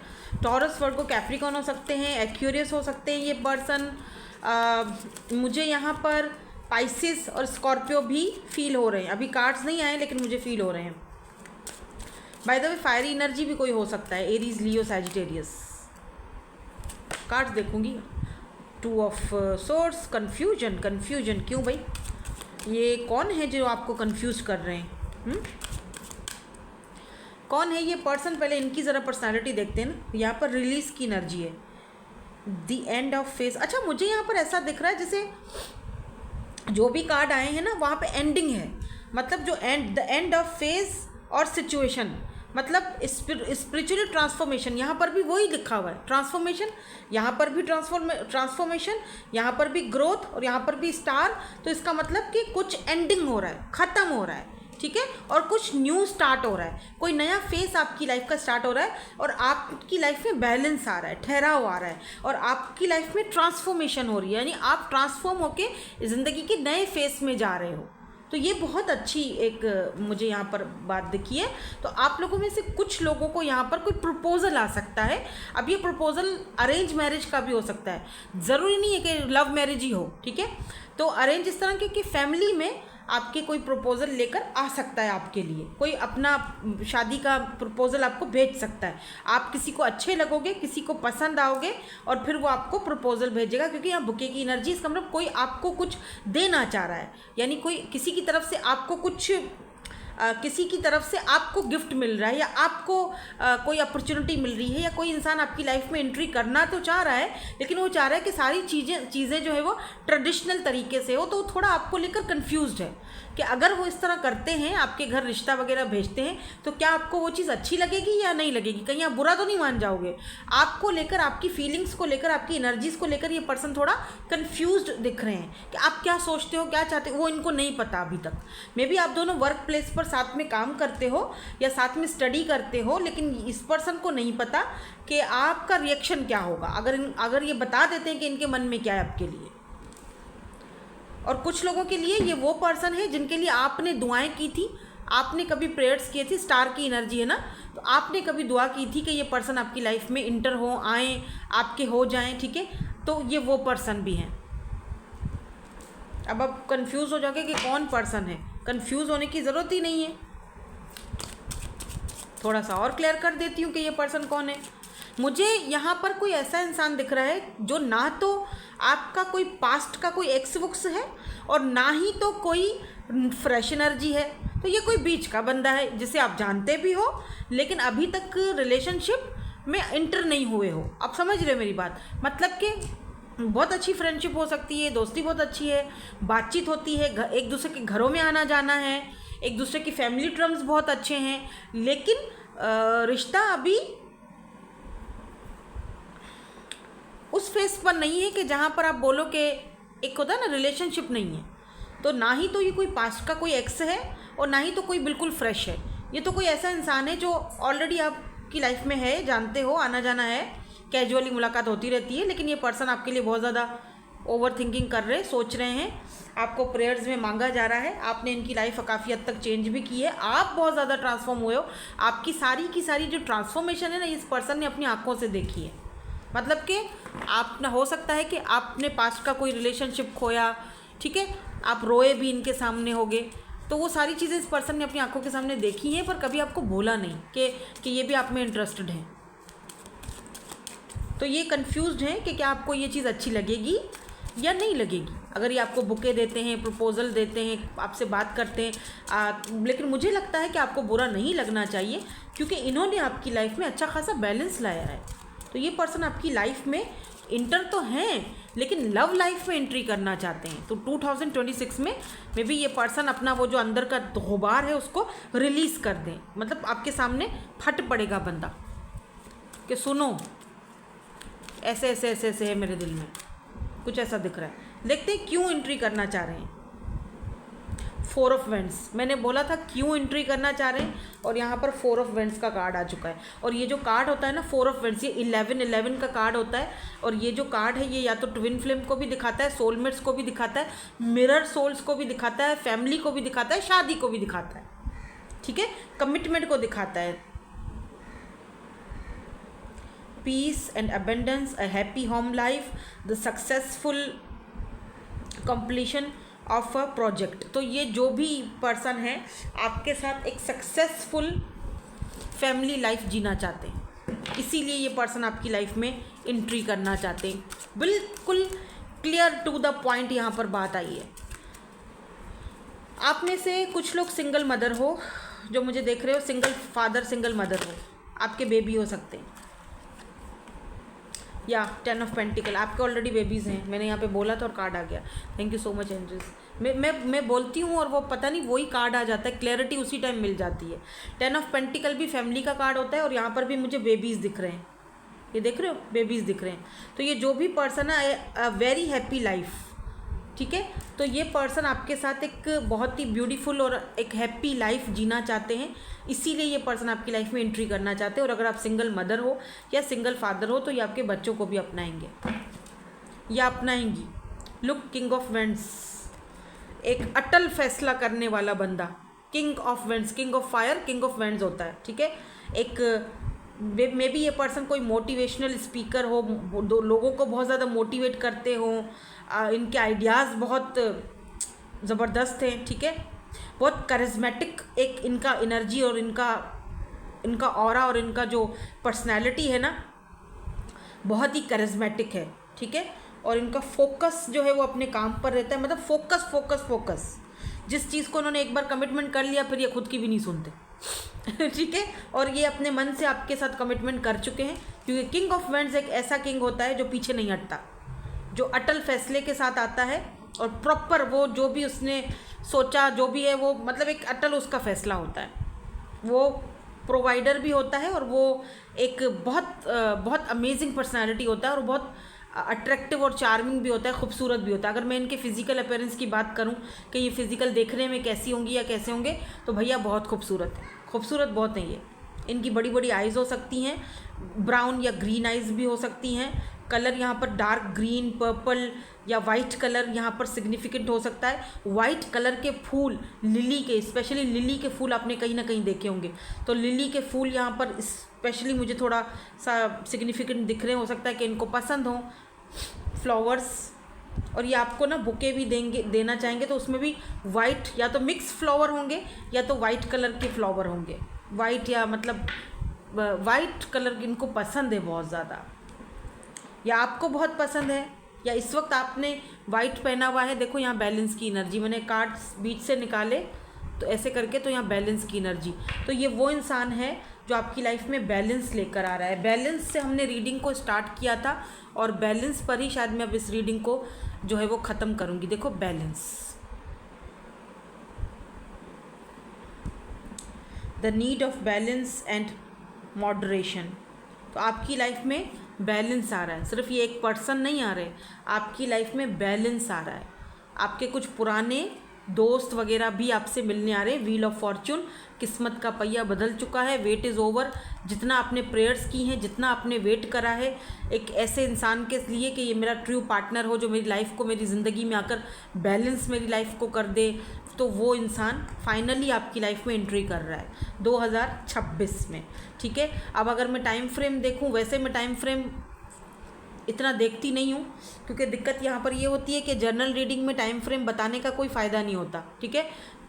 टॉरस, वर्गो, कैप्रिकॉर्न हो सकते हैं, एक्यूरियस हो सकते हैं ये पर्सन। मुझे यहाँ पर पाइसिस और स्कॉर्पियो भी फील हो रहे हैं। अभी कार्ड्स नहीं आए लेकिन मुझे फील हो रहे हैं। By the way fiery energy भी कोई हो सकता है, एरीज, लियो, सैजिटेरियस। कार्ड्स देखूंगी। 2 ऑफ सोर्ड्स, कन्फ्यूजन क्यों भाई? ये कौन है जो आपको कंफ्यूज कर रहे हैं? कौन है ये पर्सन? पहले इनकी ज़रा पर्सनालिटी देखते हैं ना। यहाँ पर रिलीज की एनर्जी है, द एंड ऑफ फेज। अच्छा, मुझे यहाँ पर ऐसा दिख रहा है जैसे जो भी कार्ड आए हैं ना, वहाँ पे एंडिंग है, मतलब जो द एंड ऑफ फेज और सिचुएशन, मतलब स्पिरिचुअल ट्रांसफॉर्मेशन। यहाँ पर भी वही लिखा हुआ है, ट्रांसफॉर्मेशन। यहाँ पर भी ट्रांसफॉर्मेशन, यहाँ पर भी ग्रोथ, और यहाँ पर भी स्टार। तो इसका मतलब कि कुछ एंडिंग हो रहा है, ख़त्म हो रहा है, ठीक है, और कुछ न्यू स्टार्ट हो रहा है। कोई नया फेस आपकी लाइफ का स्टार्ट हो रहा है, और आपकी लाइफ में बैलेंस आ रहा है, ठहराव आ रहा है, और आपकी लाइफ में ट्रांसफॉर्मेशन हो रही है, यानी आप ट्रांसफॉर्म होके ज़िंदगी के नए फेस में जा रहे हो। तो ये बहुत अच्छी एक मुझे यहाँ पर बात दिखी है। तो आप लोगों में से कुछ लोगों को यहाँ पर कोई प्रपोज़ल आ सकता है। अब ये प्रपोज़ल अरेंज मैरिज का भी हो सकता है, ज़रूरी नहीं है कि लव मैरिज ही हो, ठीक है। तो अरेंज इस तरह के कि फैमिली में आपके कोई प्रपोज़ल लेकर आ सकता है, आपके लिए कोई अपना शादी का प्रपोज़ल आपको भेज सकता है। आप किसी को अच्छे लगोगे, किसी को पसंद आओगे, और फिर वो आपको प्रपोज़ल भेजेगा, क्योंकि यहाँ बुके की एनर्जी, इसका मतलब कोई आपको कुछ देना चाह रहा है, यानी कोई किसी की तरफ से आपको कुछ किसी की तरफ से आपको गिफ्ट मिल रहा है या आपको कोई अपॉर्चुनिटी मिल रही है या कोई इंसान आपकी लाइफ में एंट्री करना तो चाह रहा है, लेकिन वो चाह रहा है कि सारी चीज़ें जो है वो ट्रेडिशनल तरीके से हो, तो वो थोड़ा आपको लेकर कन्फ्यूज्ड है कि अगर वो इस तरह करते हैं, आपके घर रिश्ता वगैरह भेजते हैं, तो क्या आपको वो चीज़ अच्छी लगेगी या नहीं लगेगी, कहीं आप बुरा तो नहीं मान जाओगे। आपको लेकर, आपकी फीलिंग्स को लेकर, आपकी एनर्जीज़ को लेकर ये पर्सन थोड़ा कन्फ्यूज्ड दिख रहे हैं कि आप क्या सोचते हो, क्या चाहते हो, वो इनको नहीं पता अभी तक। मे बी आप दोनों वर्क प्लेस पर साथ में काम करते हो या साथ में स्टडी करते हो, लेकिन इस पर्सन को नहीं पता कि आपका रिएक्शन क्या होगा अगर ये बता देते हैं कि इनके मन में क्या है आपके लिए। और कुछ लोगों के लिए ये वो पर्सन है जिनके लिए आपने दुआएं की थी, आपने कभी प्रेयर्स किए थे, स्टार की एनर्जी है ना, तो आपने कभी दुआ की थी कि ये पर्सन आपकी लाइफ में इंटर हो, आए, आपके हो जाएं, ठीक है। तो ये वो पर्सन भी हैं। अब आप कंफ्यूज हो जाओगे कि कौन पर्सन है, कंफ्यूज होने की ज़रूरत ही नहीं है। थोड़ा सा और क्लियर कर देती हूँ कि ये पर्सन कौन है। मुझे यहाँ पर कोई ऐसा इंसान दिख रहा है जो ना तो आपका कोई पास्ट का कोई एक्स वुक्स है और ना ही तो कोई फ्रेश एनर्जी है। तो ये कोई बीच का बंदा है जिसे आप जानते भी हो लेकिन अभी तक रिलेशनशिप में इंटर नहीं हुए हो। आप समझ रहे हो मेरी बात, मतलब कि बहुत अच्छी फ्रेंडशिप हो सकती है, दोस्ती बहुत अच्छी है, बातचीत होती है, एक दूसरे के घरों में आना जाना है, एक दूसरे की फैमिली टर्म्स बहुत अच्छे हैं, लेकिन रिश्ता अभी उस फेस पर नहीं है कि जहाँ पर आप बोलो कि एक होता है ना रिलेशनशिप नहीं है। तो ना ही तो ये कोई पास्ट का कोई एक्स है और ना ही तो कोई बिल्कुल फ्रेश है। ये तो कोई ऐसा इंसान है जो ऑलरेडी आपकी लाइफ में है, जानते हो, आना जाना है, कैजुअली मुलाकात होती रहती है, लेकिन ये पर्सन आपके लिए बहुत ज़्यादा ओवर थिंकिंग कर रहे हैं, सोच रहे हैं, आपको प्रेयर्स में मांगा जा रहा है। आपने इनकी लाइफ काफ़ी हद तक चेंज भी की है, आप बहुत ज़्यादा ट्रांसफॉर्म हुए हो। आपकी सारी की सारी जो ट्रांसफॉर्मेशन है ना, इस पर्सन ने अपनी आंखों से देखी है। मतलब कि आप ना, हो सकता है कि आपने पास्ट का कोई रिलेशनशिप खोया, ठीक है, आप रोए भी इनके सामने होगे, तो वो सारी चीज़ें इस पर्सन ने अपनी आंखों के सामने देखी हैं, पर कभी आपको बोला नहीं कि ये भी आप में इंटरेस्टेड हैं। तो ये कंफ्यूज्ड हैं कि क्या आपको ये चीज़ अच्छी लगेगी या नहीं लगेगी। अगर ये आपको बुके देते हैं, प्रपोजल देते हैं, आपसे बात करते हैं, लेकिन मुझे लगता है कि आपको बुरा नहीं लगना चाहिए, क्योंकि इन्होंने आपकी लाइफ में अच्छा खासा बैलेंस लाया है। तो ये पर्सन आपकी लाइफ में इंटर तो हैं, लेकिन लव लाइफ में एंट्री करना चाहते हैं। तो 2026 में मे बी ये पर्सन अपना वो जो अंदर का गुबार है उसको रिलीज़ कर दें, मतलब आपके सामने फट पड़ेगा बंदा कि सुनो ऐसे ऐसे ऐसे ऐसे है मेरे दिल में, कुछ ऐसा दिख रहा है। देखते हैं क्यों एंट्री करना चाह रहे हैं। 4 ऑफ वेंट्स, मैंने बोला था क्यों एंट्री करना चाह रहे हैं, और यहाँ पर 4 ऑफ वेंट्स का कार्ड आ चुका है। और ये जो कार्ड होता है ना 4 ऑफ वेंट्स, ये 11 का कार्ड होता है। और ये जो कार्ड है ये या तो ट्विन फ्लेम को भी दिखाता है, सोलमेट्स को भी दिखाता है, मिरर सोल्स को भी दिखाता है, फैमिली को भी दिखाता है, शादी को भी दिखाता है, ठीक है, कमिटमेंट को दिखाता है। Peace and abundance, a happy home life, the successful completion of a project. तो ये जो भी पर्सन है आपके साथ एक सक्सेसफुल फैमिली लाइफ जीना चाहते हैं, इसीलिए ये पर्सन आपकी लाइफ में एंट्री करना चाहते हैं। बिल्कुल क्लियर टू द पॉइंट यहाँ पर बात आई है। आप में से कुछ लोग सिंगल मदर हो, जो मुझे देख रहे हो, सिंगल फादर सिंगल मदर हो, आपके बेबी हो सकते हैं, या 10 ऑफ पेंटिकल, आपके ऑलरेडी बेबीज़ हैं। मैंने यहाँ पे बोला था और कार्ड आ गया। Thank you so much angels. मैं बोलती हूँ और वो पता नहीं वही कार्ड आ जाता है, क्लैरिटी उसी टाइम मिल जाती है। 10 ऑफ पेंटिकल भी फैमिली का कार्ड होता है, और यहाँ पर भी मुझे बेबीज़ दिख रहे हैं, ये देख रहे हो, बेबीज़ दिख रहे हैं। तो ये जो भी पर्सन है अ वेरी हैप्पी लाइफ, ठीक है। तो ये पर्सन आपके साथ एक बहुत ही ब्यूटीफुल और एक हैप्पी लाइफ जीना चाहते हैं, इसीलिए ये पर्सन आपकी लाइफ में एंट्री करना चाहते हैं। और अगर आप सिंगल मदर हो या सिंगल फादर हो तो ये आपके बच्चों को भी अपनाएंगे या अपनाएंगी। लुक, किंग ऑफ वेंट्स, एक अटल फैसला करने वाला बंदा, king of vents, king of fire, king of vents होता है, ठीक है। एक मे बी ये पर्सन कोई मोटिवेशनल स्पीकर हो, लोगों को बहुत ज़्यादा मोटिवेट करते हो, इनके आइडियाज़ बहुत ज़बरदस्त हैं, ठीक है। बहुत करिज्मेटिक एक इनका एनर्जी और इनका ऑरा और इनका जो पर्सनैलिटी है ना, बहुत ही करिज्मेटिक है, ठीक है। और इनका फोकस जो है वो अपने काम पर रहता है, मतलब फोकस फोकस फोकस, जिस चीज़ को उन्होंने एक बार कमिटमेंट कर लिया फिर ये खुद की भी नहीं सुनते ठीक है, और ये अपने मन से आपके साथ कमिटमेंट कर चुके हैं, क्योंकि किंग ऑफ वैंड्स एक ऐसा किंग होता है जो पीछे नहीं हटता, जो अटल फैसले के साथ आता है और प्रॉपर वो जो भी उसने सोचा जो भी है वो मतलब एक अटल उसका फैसला होता है। वो प्रोवाइडर भी होता है और वो एक बहुत अमेजिंग पर्सनालिटी होता है और बहुत अट्रैक्टिव और चार्मिंग भी होता है, खूबसूरत भी होता है। अगर मैं इनके फिजिकल अपीयरेंस की बात करूं कि ये फिजिकल देखने में कैसी होंगी या कैसे होंगे, तो भैया बहुत खूबसूरत है, खूबसूरत बहुत है ये। इनकी बड़ी बड़ी आइज़ हो सकती हैं, ब्राउन या ग्रीन आइज़ भी हो सकती हैं। कलर यहाँ पर डार्क ग्रीन, पर्पल या वाइट कलर यहाँ पर सिग्निफिकेंट हो सकता है। वाइट कलर के फूल लिली के, स्पेशली लिली के फूल आपने कहीं ना कहीं देखे होंगे, तो लिली के फूल यहाँ पर स्पेशली मुझे थोड़ा सा सिग्निफिकेंट दिख रहे, हो सकता है कि इनको पसंद हो फ्लावर्स। और ये आपको ना बुके भी देना चाहेंगे तो उसमें भी वाइट या तो मिक्स फ्लावर होंगे या तो वाइट कलर के फ्लावर होंगे, वाइट या मतलब वाइट कलर इनको पसंद है बहुत ज़्यादा, या आपको बहुत पसंद है, या इस वक्त आपने वाइट पहना हुआ है। देखो यहाँ बैलेंस की एनर्जी, मैंने कार्ड्स बीच से निकाले तो ऐसे करके, तो यहाँ बैलेंस की एनर्जी, तो ये वो इंसान है जो आपकी लाइफ में बैलेंस लेकर आ रहा है। बैलेंस से हमने रीडिंग को स्टार्ट किया था और बैलेंस पर ही शायद मैं अब इस रीडिंग को जो है वो ख़त्म करूँगी। देखो balance, the need of balance and moderation. तो आपकी लाइफ में बैलेंस आ रहा है, सिर्फ ये एक पर्सन नहीं आ रहे, आपकी लाइफ में बैलेंस आ रहा है। आपके कुछ पुराने दोस्त वगैरह भी आपसे मिलने आ रहे हैं। व्हील ऑफ फॉर्च्यून, किस्मत का पहिया बदल चुका है, वेट इज़ ओवर। जितना आपने प्रेयर्स की हैं, जितना आपने वेट करा है एक ऐसे इंसान के लिए कि ये मेरा ट्रू पार्टनर हो, जो मेरी लाइफ को, मेरी ज़िंदगी में आकर बैलेंस मेरी लाइफ को कर दे, तो वो इंसान फाइनली आपकी लाइफ में एंट्री कर रहा है 2026 में। ठीक है, अब अगर मैं टाइम फ्रेम देखूं, वैसे मैं टाइम फ्रेम इतना देखती नहीं हूँ, क्योंकि दिक्कत यहाँ पर ये होती है कि जर्नल रीडिंग में टाइम फ्रेम बताने का कोई फ़ायदा नहीं होता। ठीक है,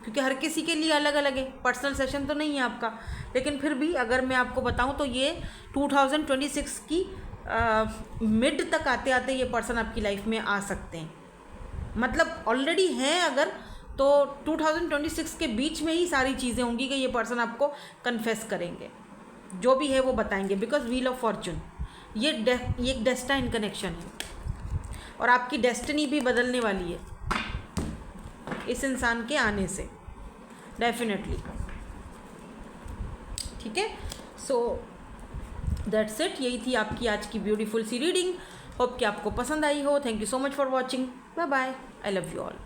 क्योंकि हर किसी के लिए अलग अलग है, पर्सनल सेशन तो नहीं है आपका। लेकिन फिर भी अगर मैं आपको बताऊँ तो ये 2026 की मिड तक आते आते ये पर्सन आपकी लाइफ में आ सकते हैं, मतलब ऑलरेडी हैं अगर, तो 2026 के बीच में ही सारी चीज़ें होंगी कि ये पर्सन आपको कन्फेस करेंगे, जो भी है वो बताएंगे। बिकॉज व्हील ऑफ फॉर्च्यून ये एक डेस्टाइन कनेक्शन है और आपकी डेस्टिनी भी बदलने वाली है इस इंसान के आने से, डेफिनेटली। ठीक है, सो दैट्स इट, यही थी आपकी आज की ब्यूटीफुल सी रीडिंग। होप कि आपको पसंद आई हो। Thank you so much for watching. Bye bye, I love you all.